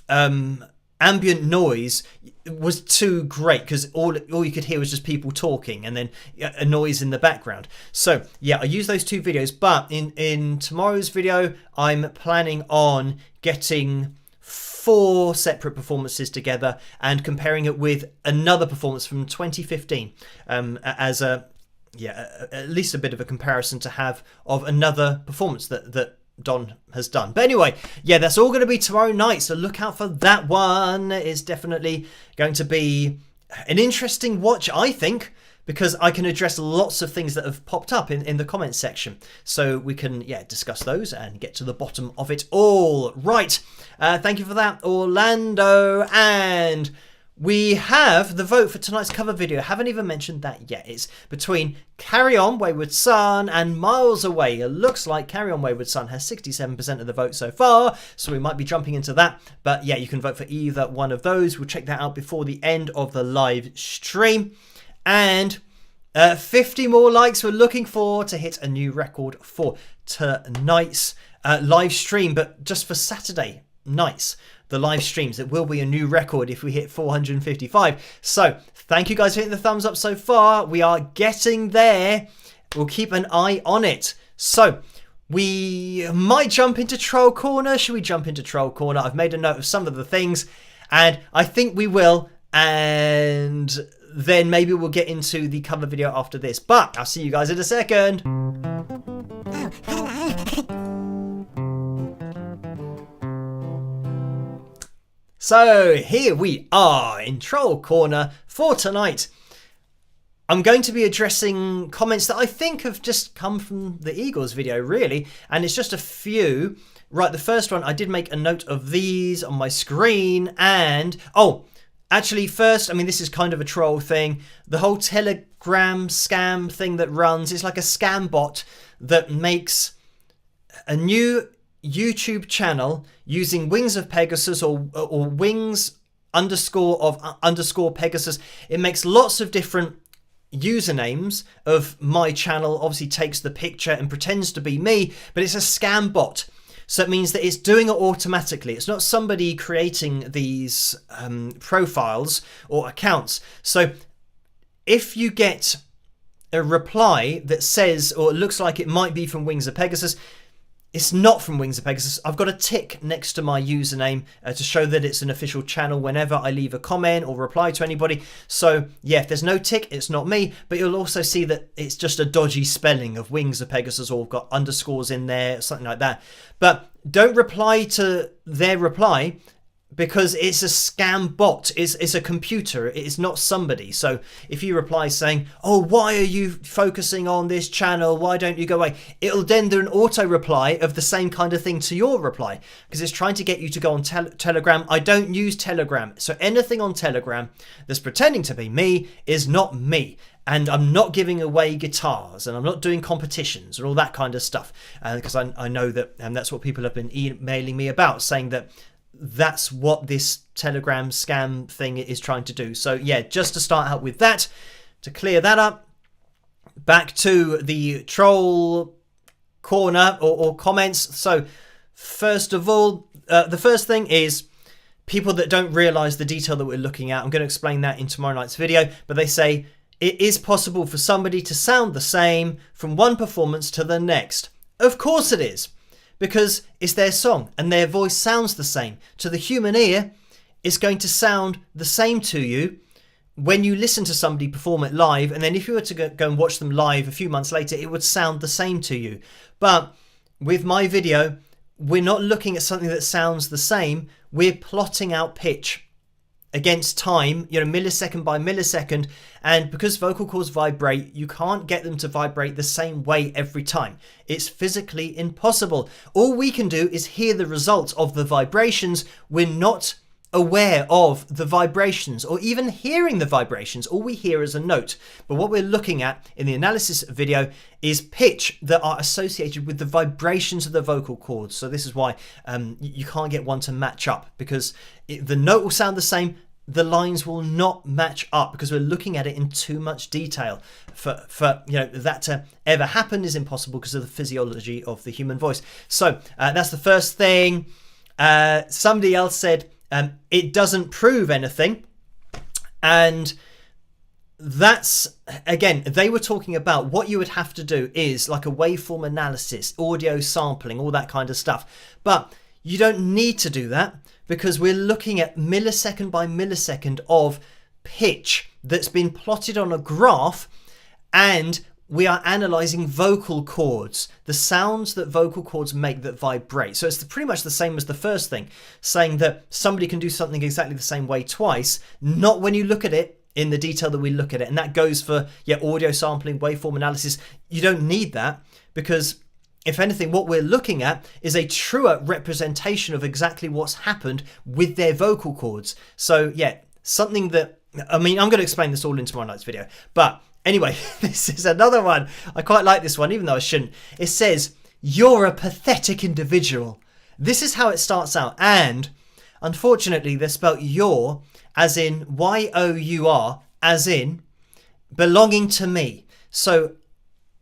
ambient noise was too great, because all you could hear was just people talking and then a noise in the background. So yeah, I used those 2 videos, but in tomorrow's video I'm planning on getting 4 separate performances together and comparing it with another performance from 2015 as at least a bit of a comparison to have of another performance that Don has done. But anyway, yeah, that's all going to be tomorrow night, so look out for that one. It's definitely going to be an interesting watch, I think, because I can address lots of things that have popped up in the comments section. So we can, discuss those and get to the bottom of it all. Right, thank you for that, Orlando. And we have the vote for tonight's cover video. Haven't even mentioned that yet. It's between Carry On, Wayward Son and Miles Away. It looks like Carry On, Wayward Son has 67% of the vote so far, so we might be jumping into that. But yeah, you can vote for either one of those. We'll check that out before the end of the live stream. And 50 more likes we're looking for to hit a new record for tonight's live stream, but just for Saturday nights. The live streams, it will be a new record if we hit 455. So thank you guys for hitting the thumbs up so far. We are getting there. We'll keep an eye on it. So we might jump into Troll Corner. Should we jump into Troll Corner? I've made a note of some of the things, and I think we will. And then maybe we'll get into the cover video after this. But I'll see you guys in a second.
Oh, hello.
So here we are in Troll Corner for tonight. I'm going to be addressing comments that I think have just come from the Eagles video, really. And it's just a few. Right, the first one, I did make a note of these on my screen. And, actually first, I mean, this is kind of a troll thing. The whole Telegram scam thing that runs, it's like a scam bot that makes a new YouTube channel using Wings of Pegasus or Wings _ Pegasus. It makes lots of different usernames of my channel, obviously takes the picture and pretends to be me, but it's a scam bot. So it means that it's doing it automatically. It's not somebody creating these profiles or accounts. So if you get a reply that says, or it looks like it might be from Wings of Pegasus, it's not from Wings of Pegasus. I've got a tick next to my username to show that it's an official channel whenever I leave a comment or reply to anybody. So yeah, if there's no tick, it's not me, but you'll also see that it's just a dodgy spelling of Wings of Pegasus, or got underscores in there, something like that. But don't reply to their reply because it's a scam bot. It's a computer. It's not somebody. So if you reply saying, oh, why are you focusing on this channel? Why don't you go away? It'll then do an auto reply of the same kind of thing to your reply, because it's trying to get you to go on Telegram. I don't use Telegram. So anything on Telegram that's pretending to be me is not me. And I'm not giving away guitars, and I'm not doing competitions and all that kind of stuff. Because I know that, and that's what people have been emailing me about, saying that that's what this Telegram scam thing is trying to do. So yeah, just to start out with that, to clear that up, back to the troll corner or comments. So first of all, the first thing is people that don't realize the detail that we're looking at. I'm going to explain that in tomorrow night's video, but they say it is possible for somebody to sound the same from one performance to the next. Of course it is, because it's their song and their voice sounds the same. To the human ear, it's going to sound the same to you when you listen to somebody perform it live, and then if you were to go and watch them live a few months later, it would sound the same to you. But with my video, we're not looking at something that sounds the same. We're plotting out pitch against time, millisecond by millisecond, and because vocal cords vibrate, you can't get them to vibrate the same way every time. It's physically impossible. All we can do is hear the results of the vibrations. We're not aware of the vibrations or even hearing the vibrations. All we hear is a note. But what we're looking at in the analysis video is pitch that are associated with the vibrations of the vocal cords. So this is why you can't get one to match up, because the note will sound the same, the lines will not match up, because we're looking at it in too much detail. For that to ever happen is impossible because of the physiology of the human voice. So that's the first thing. Somebody else said it doesn't prove anything, and that's, again, they were talking about what you would have to do is like a waveform analysis, audio sampling, all that kind of stuff. But you don't need to do that, because we're looking at millisecond by millisecond of pitch that's been plotted on a graph, and we are analysing vocal cords, the sounds that vocal cords make that vibrate. So it's pretty much the same as the first thing, saying that somebody can do something exactly the same way twice, not when you look at it in the detail that we look at it. And that goes for audio sampling, waveform analysis. You don't need that, because if anything, what we're looking at is a truer representation of exactly what's happened with their vocal cords. So something that, I'm going to explain this all in tomorrow night's video. But anyway, this is another one. I quite like this one, even though I shouldn't. It says, "You're a pathetic individual." This is how it starts out. And unfortunately, they're spelt your as in Y-O-U-R, as in belonging to me. So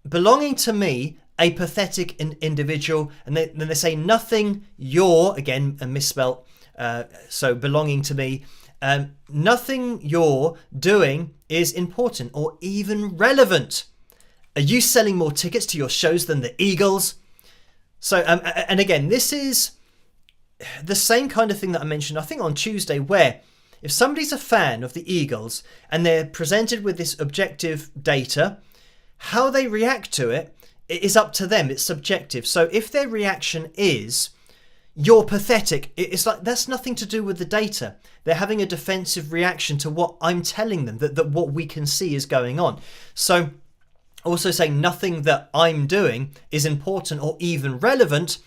belonging to me, a pathetic individual. And then they say nothing your, again, a misspelt. So belonging to me. Nothing you're doing is important or even relevant. Are you selling more tickets to your shows than the Eagles? So, and again, this is the same kind of thing that I mentioned, I think, on Tuesday, where if somebody's a fan of the Eagles and they're presented with this objective data, how they react to it is up to them. It's subjective. So if their reaction is, "You're pathetic," it's like that's nothing to do with the data. They're having a defensive reaction to what I'm telling them, that what we can see is going on. So also saying nothing that I'm doing is important or even relevant,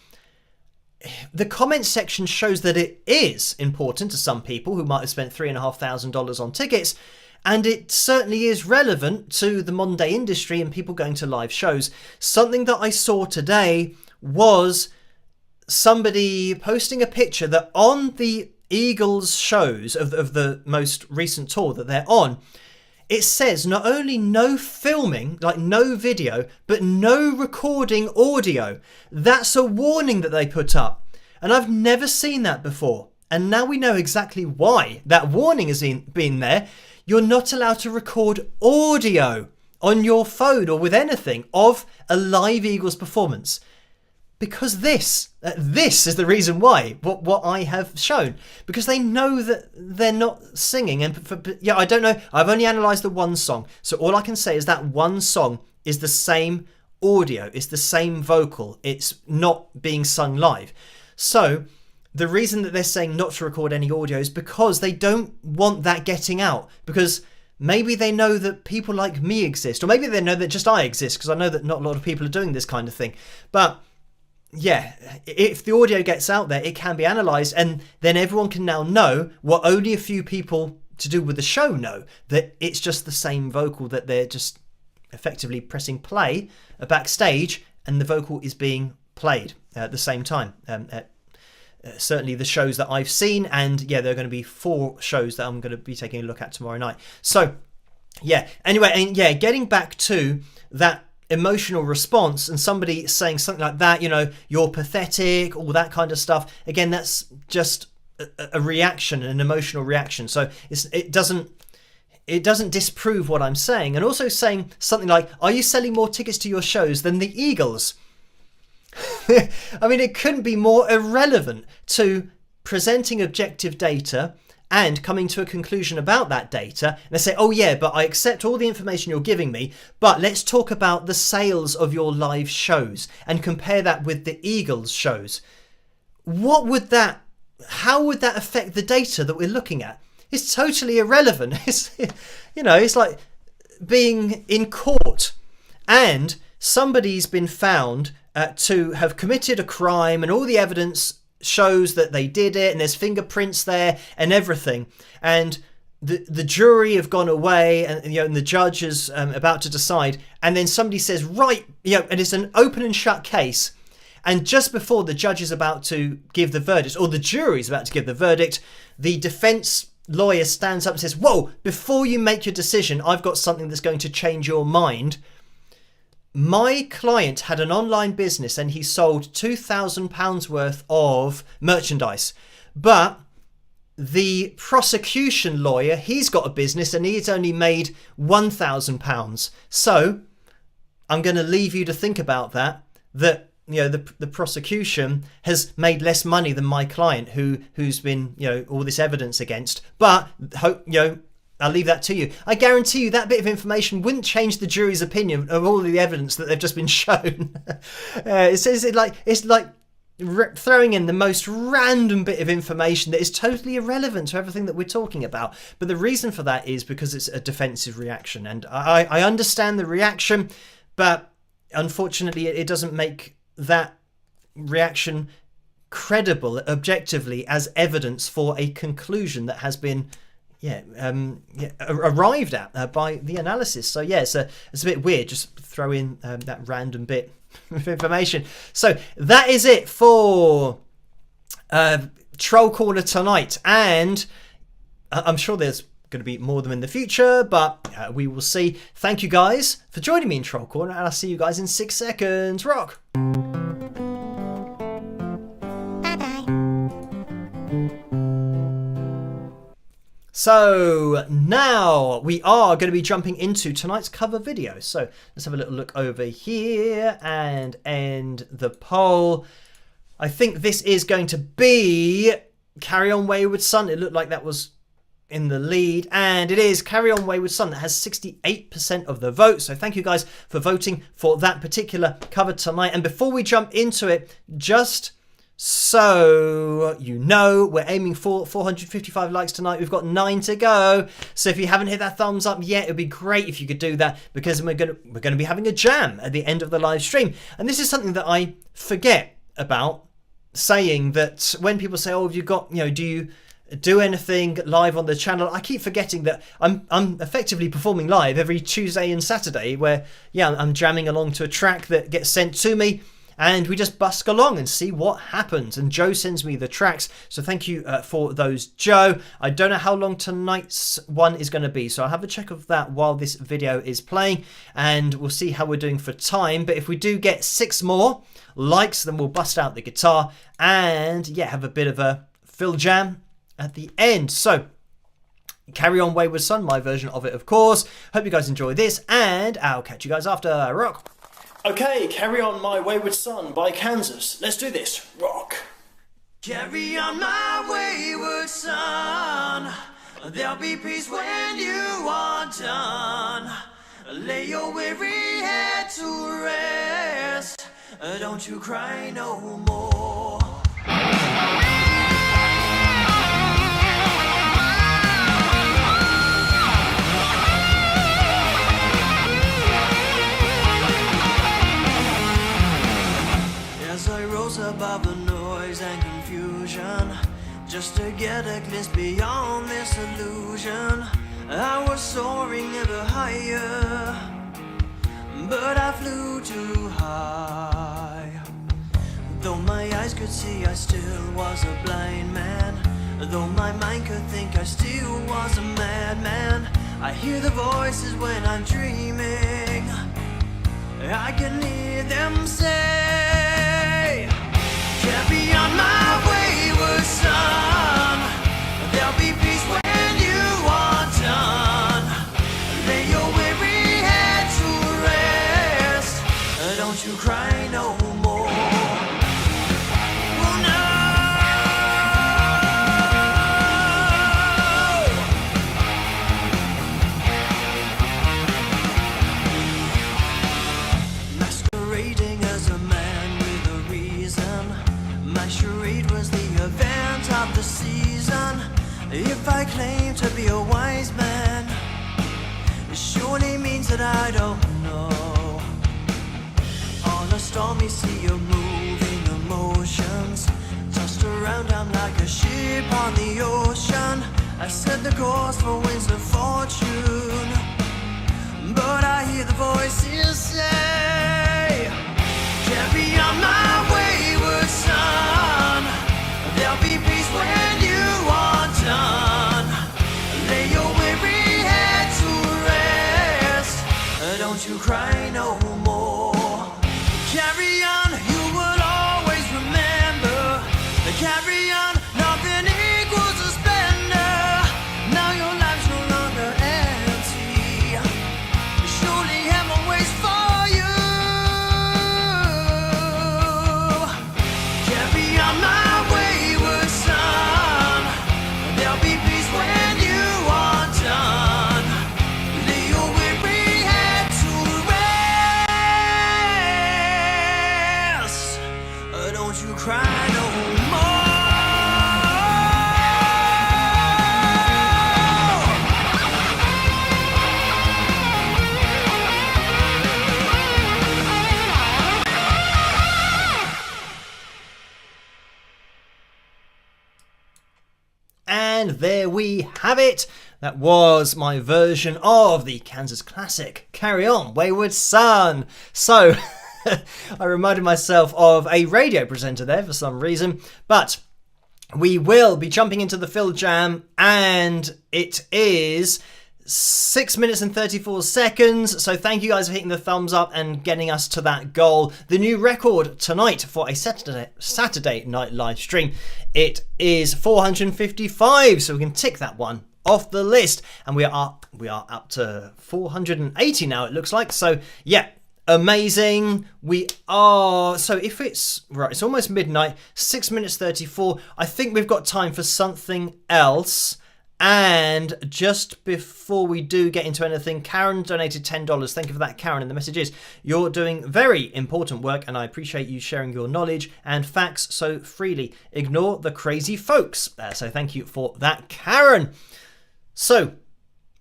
the comment section shows that it is important to some people who might have spent $3,500 on tickets, and it certainly is relevant to the modern day industry and people going to live shows. Something that I saw today was somebody posting a picture that on the Eagles shows of the most recent tour that they're on, it says not only no filming, like no video, but no recording audio. That's a warning that they put up. And I've never seen that before. And now we know exactly why that warning has been there. You're not allowed to record audio on your phone or with anything of a live Eagles performance. Because this is the reason why, what I have shown. Because they know that they're not singing. And I don't know. I've only analysed the one song. So all I can say is that one song is the same audio. It's the same vocal. It's not being sung live. So the reason that they're saying not to record any audio is because they don't want that getting out, because maybe they know that people like me exist, or maybe they know that just I exist, because I know that not a lot of people are doing this kind of thing. But yeah, if the audio gets out there, it can be analysed, and then everyone can now know what only a few people to do with the show know, that it's just the same vocal, that they're just effectively pressing play backstage and the vocal is being played at the same time. Certainly the shows that I've seen, and yeah, there are going to be 4 shows that I'm going to be taking a look at tomorrow night. So yeah, anyway, and yeah, getting back to that emotional response and somebody saying something like that, you know, you're pathetic, all that kind of stuff. Again, that's just a reaction, an emotional reaction. So it doesn't disprove what I'm saying. And also saying something like, are you selling more tickets to your shows than the Eagles? I mean, it couldn't be more irrelevant to presenting objective data and coming to a conclusion about that data. And they say, oh yeah, but I accept all the information you're giving me, but let's talk about the sales of your live shows and compare that with the Eagles shows. How would that affect the data that we're looking at? It's totally irrelevant. It's, you know, it's like being in court and somebody's been found to have committed a crime, and all the evidence shows that they did it, and there's fingerprints there and everything, and the jury have gone away, and you know, and the judge is about to decide, and then somebody says, right, you know, and it's an open and shut case, and just before the judge is about to give the verdict, or the jury is about to give the verdict, the defense lawyer stands up and says, whoa, before you make your decision, I've got something that's going to change your mind. My client had an online business and he sold £2,000 worth of merchandise, but the prosecution lawyer, he's got a business and he's only made £1,000. So I'm going to leave you to think about that you know, the prosecution has made less money than my client who's been, you know, all this evidence against, but you know, I'll leave that to you. I guarantee you that bit of information wouldn't change the jury's opinion of all of the evidence that they've just been shown. It's like throwing in the most random bit of information that is totally irrelevant to everything that we're talking about. But the reason for that is because it's a defensive reaction. And I understand the reaction, but unfortunately it doesn't make that reaction credible objectively as evidence for a conclusion that has been arrived at by the analysis. So yeah, it's a bit weird. Just throw in that random bit of information. So that is it for Troll Corner tonight, and I'm sure there's going to be more of them in the future, but we will see. Thank you guys for joining me in Troll Corner, and I'll see you guys in 6 seconds. Rock. So now we are going to be jumping into tonight's cover video. So let's have a little look over here and end the poll. I think this is going to be Carry On Wayward Son. It looked like that was in the lead, and it is Carry On Wayward Son that has 68% of the vote. So thank you guys for voting for that particular cover tonight. And before we jump into it, just so you know, we're aiming for 455 likes tonight. We've got 9 to go. So if you haven't hit that thumbs up yet, it'd be great if you could do that, because we're going to be having a jam at the end of the live stream. And this is something that I forget about saying, that when people say, oh, have you got, you know, do you do anything live on the channel? I keep forgetting that I'm effectively performing live every Tuesday and Saturday, where I'm jamming along to a track that gets sent to me, and we just busk along and see what happens. And Joe sends me the tracks, so thank you for those, Joe. I don't know how long tonight's one is going to be, so I'll have a check of that while this video is playing, and we'll see how we're doing for time. But if we do get 6 more likes, then we'll bust out the guitar and have a bit of a Fil Jam at the end. So Carry On Wayward Son, my version of it, of course. Hope you guys enjoy this, and I'll catch you guys after. Rock. Okay, Carry On My Wayward Son by Kansas. Let's do this. Rock. Carry on my wayward son, there'll be peace when you are done. Lay your weary head to rest, don't you cry no more.
above the noise and confusion, just to get a glimpse beyond this illusion. I was soaring ever higher, but I flew too high. Though my eyes could see, I still was a blind man. Though my mind could think, I still was a madman. I hear the voices when I'm dreaming. I can hear them say, carry on my wayward son. There'll be peace when you are done. Lay your weary head to rest. Don't you cry no more. Oh no. Masquerading as a man with a reason. My charade was the event of the season. If I claim to be a wise man, it surely means that I don't know. On a stormy sea of moving emotions, tossed around I'm like a ship on the ocean. I set the course for winds of fortune, but I hear the voices say, carry on my wayward son. There'll be peace when you are done. Lay your weary head to rest. Don't you cry no more. Carry on, you will always remember. Carry on, nothing equals a splendor. Now your life's no longer empty. Surely heaven waits for you. Carry on my wayward son. There'll be peace when you are done. Lay your weary head to rest. Don't you cry no more.
And there we have it. That was my version of the Kansas classic, Carry On, Wayward Son. So, I reminded myself of a radio presenter there for some reason, but we will be jumping into the Fil Jam, and it is 6 minutes and 34 seconds. So thank you guys for hitting the thumbs up and getting us to that goal. The new record tonight for a Saturday night live stream, it is 455. So we can tick that one off the list, and we are up to 480 now, it looks like. So yeah, amazing. We are, so if it's right, it's almost midnight, 6 minutes 34. I think we've got time for something else. And just before we do get into anything, Karen donated $10. Thank you for that, Karen. And the message is, you're doing very important work, and I appreciate you sharing your knowledge and facts so freely. Ignore the crazy folks. So thank you for that, Karen. So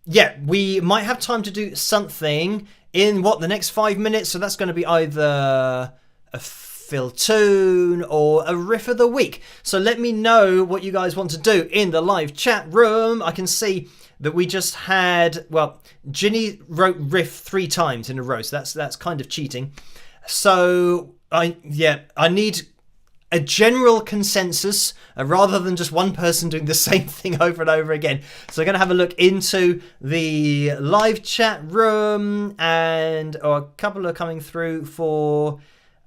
yeah, we might have time to do something in the next 5 minutes. So that's going to be either a Fil tune or a riff of the week. So let me know what you guys want to do in the live chat room. I can see that we just had, well, Ginny wrote riff 3 times in a row, so that's kind of cheating. So I need a general consensus rather than just one person doing the same thing over and over again. So we're going to have a look into the live chat room, and a couple are coming through for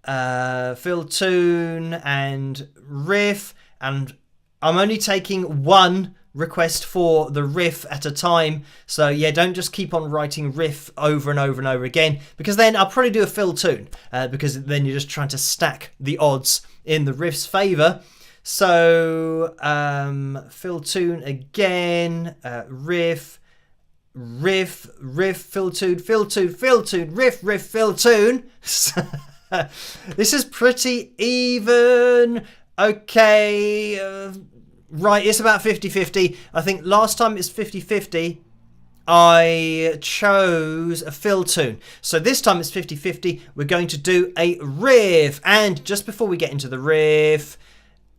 Fil tune and riff, and I'm only taking one request for the riff at a time. So yeah, don't just keep on writing riff over and over and over again, because then I'll probably do a Fil tune, because then you're just trying to stack the odds in the riff's favor. So Fil tune again, riff, Fil tune, riff, Fil tune. This is pretty even. Okay, right, it's about 50-50. I think last time it's 50-50 I chose a fill tune. So this time it's 50-50. We're going to do a riff. And just before we get into the riff,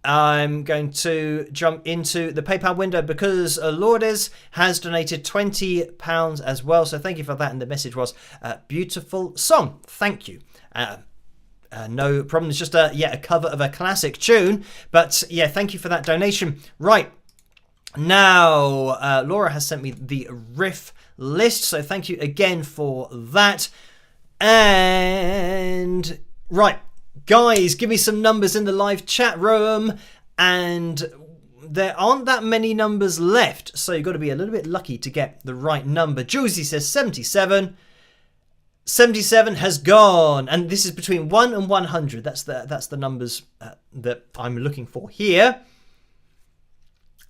I'm going to jump into the PayPal window because Lourdes has donated £20 as well. So thank you for that. And the message was, beautiful song. Thank you. No problem. It's just a cover of a classic tune. But yeah, thank you for that donation. Right. Now, Laura has sent me the riff list, so thank you again for that. And, right, guys, give me some numbers in the live chat room. And there aren't that many numbers left, so you've got to be a little bit lucky to get the right number. Juicy says 77. 77 has gone, and this is between 1 and 100. That's the numbers that I'm looking for here.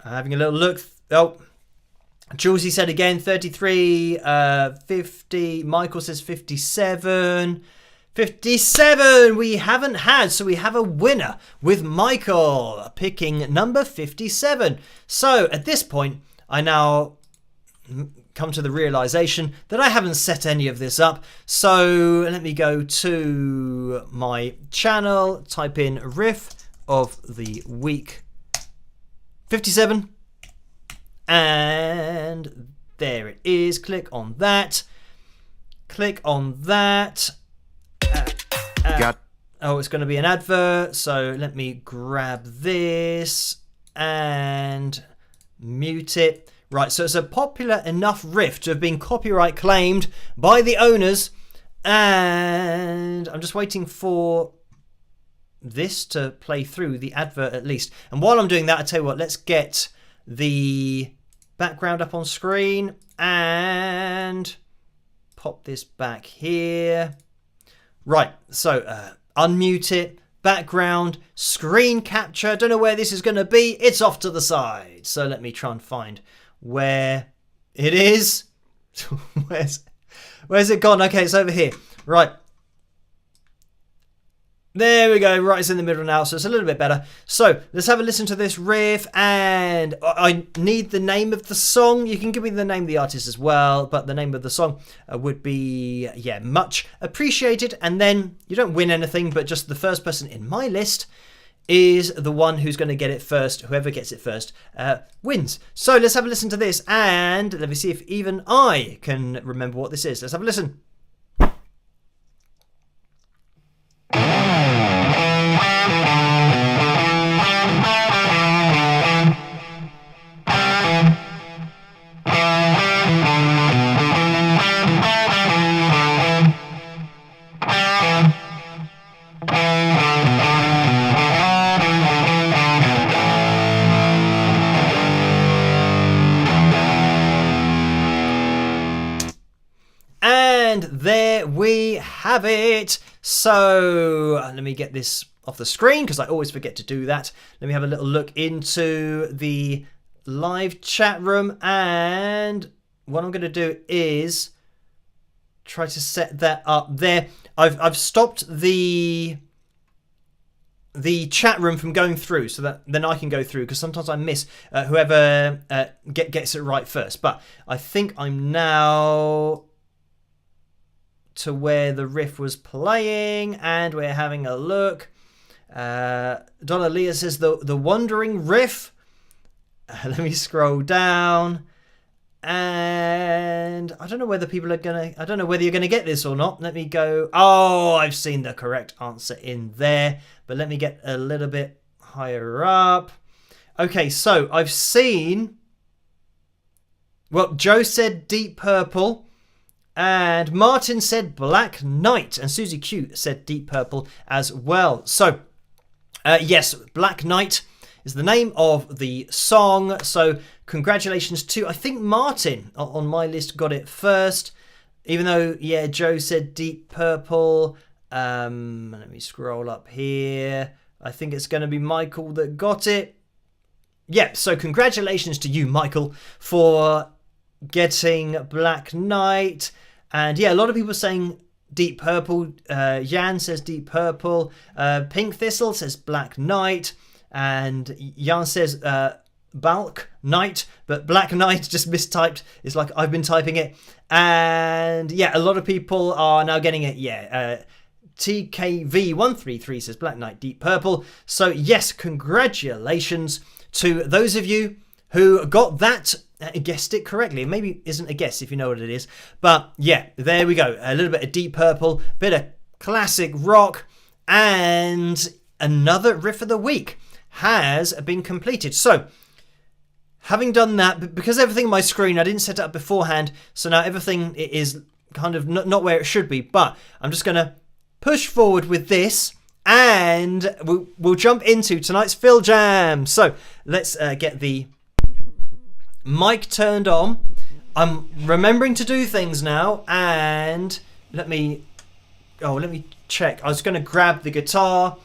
Having a little look. Oh, Julesy said again 33, 50. Michael says 57. 57 we haven't had, so we have a winner with Michael picking number 57. So at this point, I now come to the realization that I haven't set any of this up. So let me go to my channel, type in riff of the week 57, and there it is. Click on that. Click on that. Oh, it's going to be an advert, so let me grab this and mute it. Right, so it's a popular enough riff to have been copyright claimed by the owners, and I'm just waiting for this to play through the advert at least. And while I'm doing that, I tell you what, let's get the background up on screen and pop this back here. Right, so unmute it, background, screen capture. Don't know where this is going to be. It's off to the side. So let me try and find where it is. Where's it gone? Okay, it's over here. Right. There we go, right, it's in the middle now, so it's a little bit better. So, let's have a listen to this riff, and I need the name of the song. You can give me the name of the artist as well, but the name of the song would be, much appreciated. And then, you don't win anything, but just the first person in my list is the one who's going to get it first. Whoever gets it first wins. So, let's have a listen to this, and let me see if even I can remember what this is. Let's have a listen. And there we have it. So let me get this off the screen because I always forget to do that. Let me have a little look into the live chat room, and what I'm going to do is try to set that up there. I've stopped the chat room from going through so that then I can go through, because sometimes I miss whoever gets it right first. But I think I'm now to where the riff was playing, and we're having a look. Donna Leah says the wandering riff. Let me scroll down, and I don't know whether people are gonna. I don't know whether you're gonna get this or not. Let me go. Oh, I've seen the correct answer in there, but let me get a little bit higher up. Okay, so I've seen. Well, Joe said Deep Purple. And Martin said Black Knight, and Susie Q said Deep Purple as well. So, yes, Black Knight is the name of the song. So, congratulations to, I think Martin on my list got it first. Even though, yeah, Joe said Deep Purple. Let me scroll up here. I think it's going to be Michael that got it. Yeah, so congratulations to you, Michael, for getting Black Knight. And yeah, a lot of people saying Deep Purple. Jan says Deep Purple. Pink Thistle says Black Knight. And Jan says Balk Knight, but Black Knight just mistyped. It's like I've been typing it. And yeah, a lot of people are now getting it. Yeah, TKV133 says Black Knight Deep Purple. So yes, congratulations to those of you who got that, guessed it correctly. Maybe isn't a guess if you know what it is. But yeah, there we go. A little bit of Deep Purple, bit of classic rock, and another riff of the week has been completed. So having done that, because everything on my screen I didn't set it up beforehand, so now everything is kind of not where it should be, but I'm just going to push forward with this, and we'll jump into tonight's Fil Jam. So let's get the mic turned on. I'm remembering to do things now, and let me check. I was going to grab the guitar.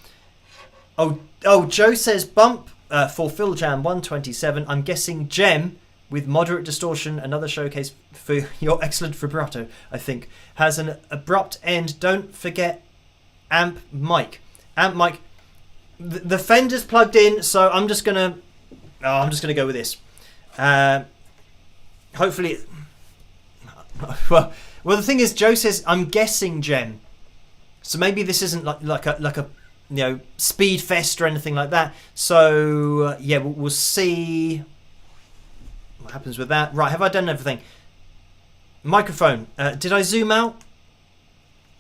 Oh, Joe says bump for Fil Jam 127. I'm guessing Gem with moderate distortion, another showcase for your excellent vibrato, I think, has an abrupt end. Don't forget amp mic. The Fender's plugged in, so I'm just gonna go with this. Hopefully, well, the thing is, Joe says I'm guessing Gem, so maybe this isn't like a speed fest or anything like that. So yeah, we'll see what happens with that. Right, have I done everything? Microphone. Did I zoom out?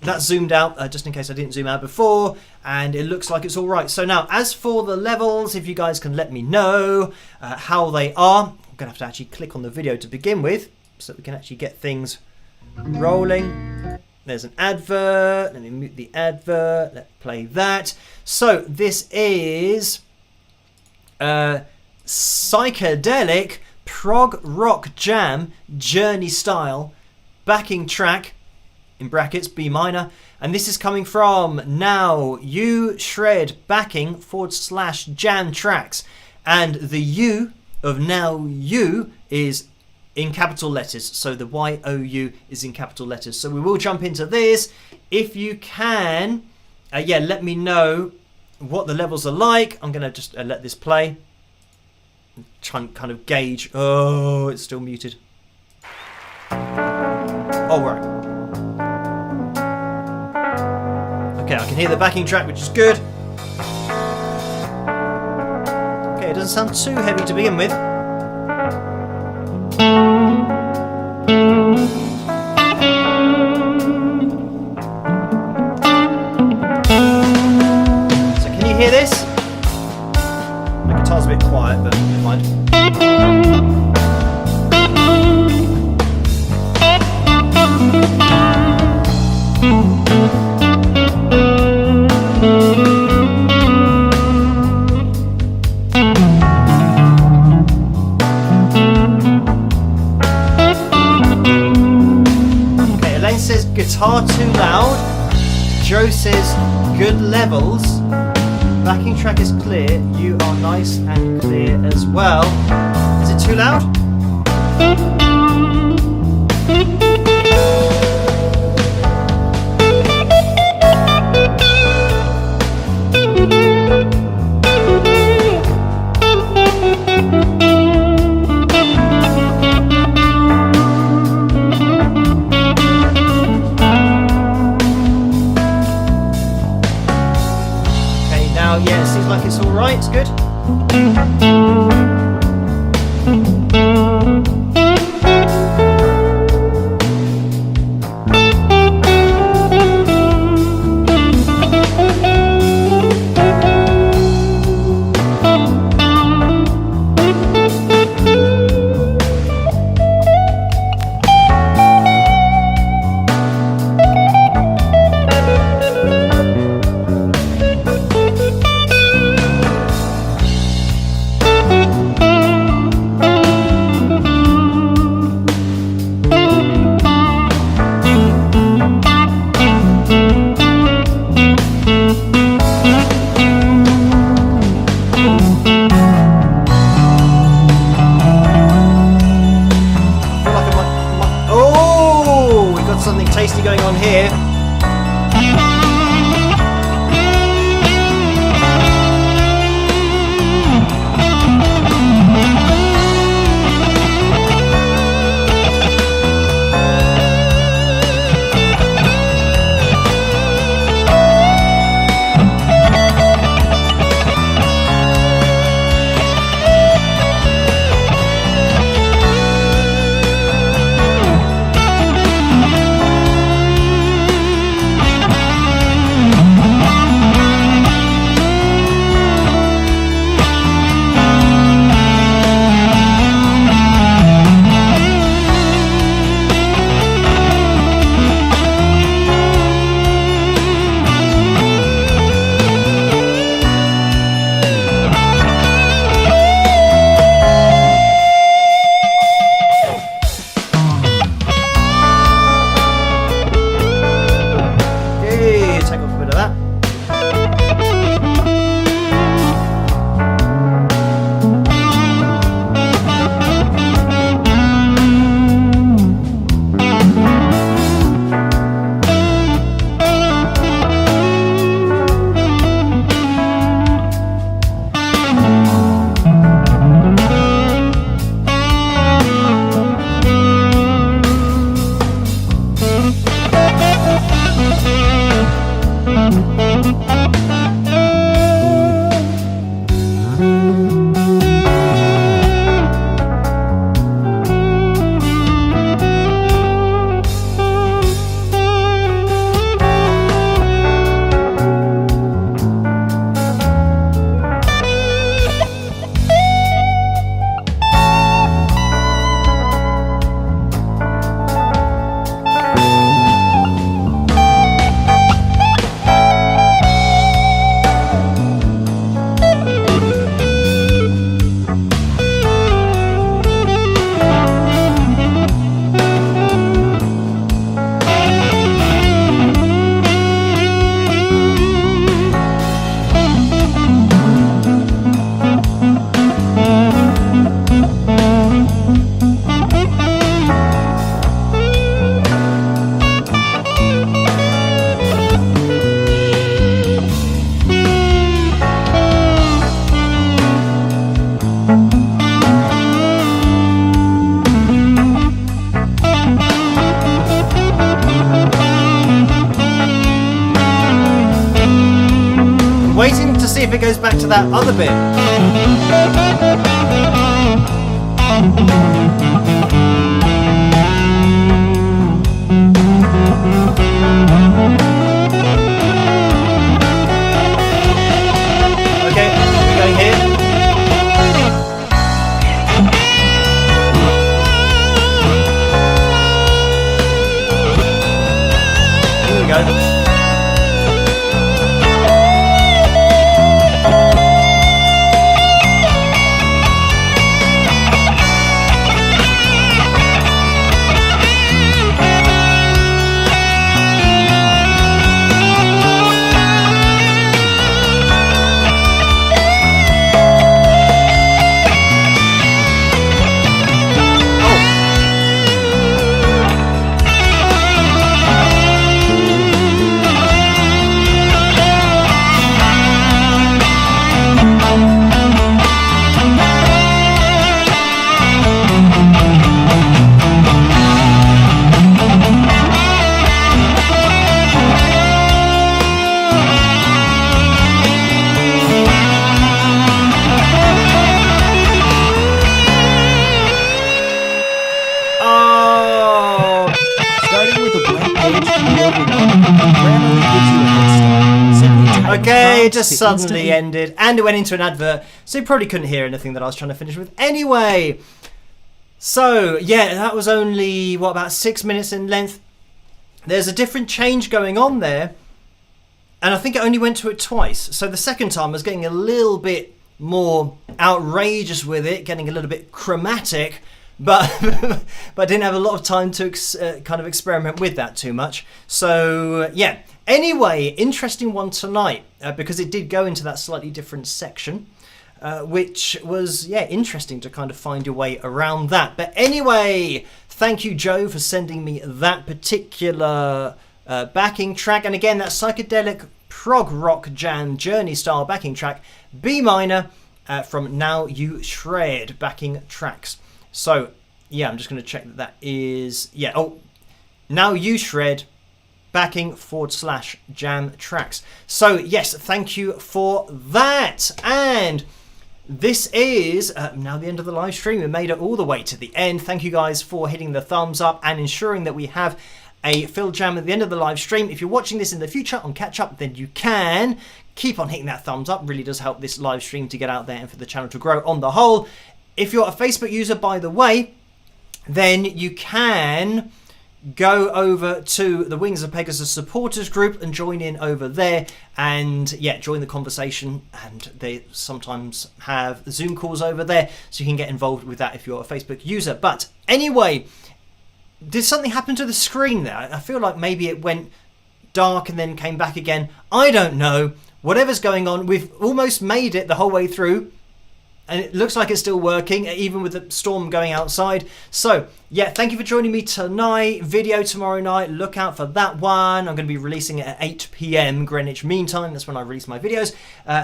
That zoomed out, just in case I didn't zoom out before, and it looks like it's all right. So now, as for the levels, if you guys can let me know how they are. I'm going to have to actually click on the video to begin with, so that we can actually get things rolling. There's an advert. Let me mute the advert. Let's play that. So this is psychedelic prog rock jam journey style backing track, in brackets B minor, and this is coming from Now You Shred backing / jam tracks, and the U of Now You is in capital letters, so the YOU is in capital letters. So we will jump into this. If you can, let me know what the levels are like. I'm gonna just let this play, try and kind of gauge. Oh, it's still muted. Oh, right. Okay, I can hear the backing track, which is good. Okay, it doesn't sound too heavy to begin with. So can you hear this? My guitar's a bit quiet, but never mind. Guitar too loud. Joe says good levels. Backing track is clear. You are nice and clear as well. Is it too loud? Yeah, it seems like it's all right. It's good. see if it goes back to that other bit. Okay, we're going here. Here we go. Okay, it just suddenly ended and it went into an advert, so you probably couldn't hear anything that I was trying to finish with anyway. So yeah, that was only about 6 minutes in length. There's a different change going on there, and I think it only went to it twice. So the second time I was getting a little bit more outrageous with it, getting a little bit chromatic, but but I didn't have a lot of time to kind of experiment with that too much. So yeah. Anyway, interesting one tonight because it did go into that slightly different section, which was, yeah, interesting to kind of find your way around that. But anyway, thank you, Joe, for sending me that particular backing track. And again, that psychedelic prog rock jam journey style backing track, B minor, from Now You Shred backing tracks. So, yeah, I'm just going to check that is, yeah, oh, Now You Shred backing / jam tracks. So yes, thank you for that. And this is now the end of the live stream. We made it all the way to the end. Thank you guys for hitting the thumbs up and ensuring that we have a Fil Jam at the end of the live stream. If you're watching this in the future on catch up, then you can keep on hitting that thumbs up. Really does help this live stream to get out there and for the channel to grow on the whole. If you're a Facebook user, by the way, then you can go over to the Wings of Pegasus supporters group and join in over there, and yeah, join the conversation. And they sometimes have Zoom calls over there, so you can get involved with that if you're a Facebook user. But anyway, did something happen to the screen there? I feel like maybe it went dark and then came back again. I don't know. Whatever's going on, we've almost made it the whole way through, and it looks like it's still working, even with the storm going outside. So, yeah, thank you for joining me tonight. Video tomorrow night. Look out for that one. I'm going to be releasing it at 8 p.m. Greenwich Mean Time. That's when I release my videos.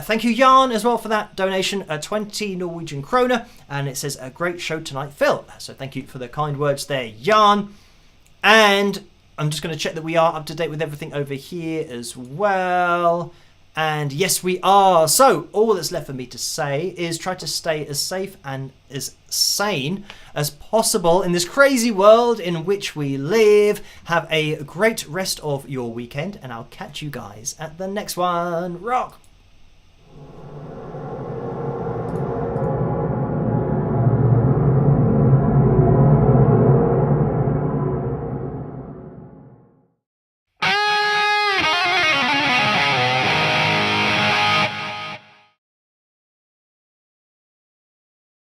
Thank you, Jan, as well, for that donation. 20 Norwegian kroner. And it says, a great show tonight, Phil. So thank you for the kind words there, Jan. And I'm just going to check that we are up to date with everything over here as well. And yes, we are. So all that's left for me to say is try to stay as safe and as sane as possible in this crazy world in which we live. Have a great rest of your weekend, and I'll catch you guys at the next one. Rock!